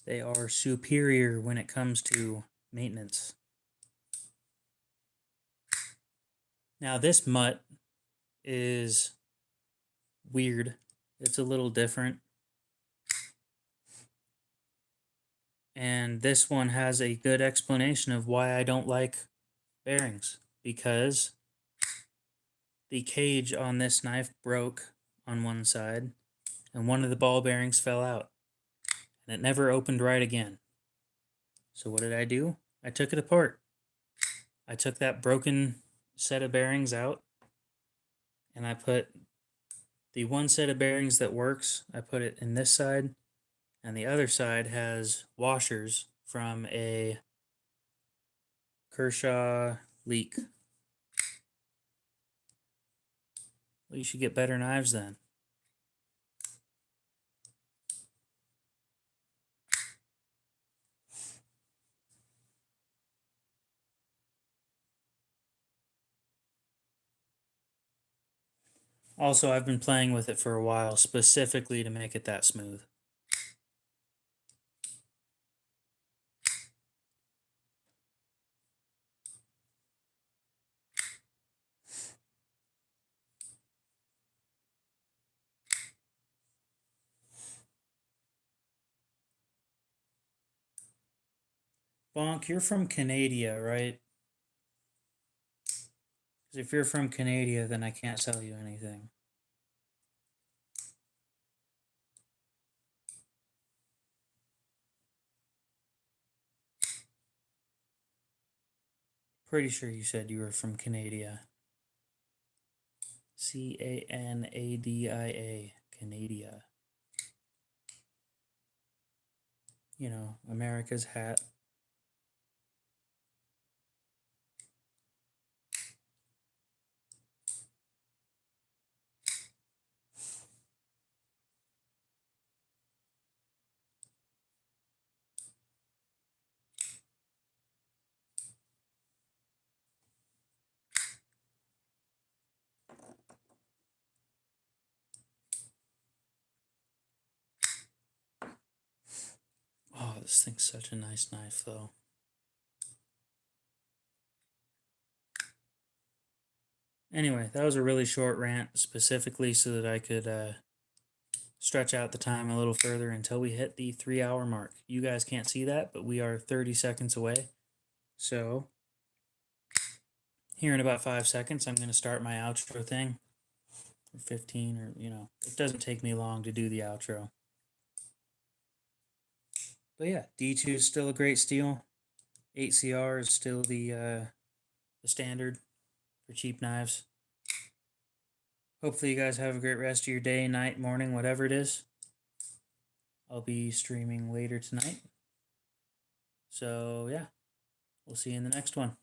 Speaker 1: They are superior when it comes to maintenance. Now this mutt is weird. It's a little different. And this one has a good explanation of why I don't like bearings. Because the cage on this knife broke on one side, and one of the ball bearings fell out. And it never opened right again. So what did I do? I took it apart. I took that broken set of bearings out and I put the one set of bearings that works, I put it in this side, and the other side has washers from a Kershaw leak. Well, you should get better knives then. Also, I've been playing with it for a while, specifically to make it that smooth. Bonk, you're from Canada, right? Because if you're from Canada, then I can't sell you anything. Pretty sure you said you were from Canada. Canadia. Canada. You know, America's hat. Oh, this thing's such a nice knife, though. Anyway, that was a really short rant, specifically so that I could stretch out the time a little further until we hit the 3-hour mark. You guys can't see that, but we are 30 seconds away. So, here in about 5 seconds, I'm going to start my outro thing. Or 15, or, you know, it doesn't take me long to do the outro. But yeah, D2 is still a great steel. 8CR is still the standard for cheap knives. Hopefully you guys have a great rest of your day, night, morning, whatever it is. I'll be streaming later tonight. So yeah, we'll see you in the next one.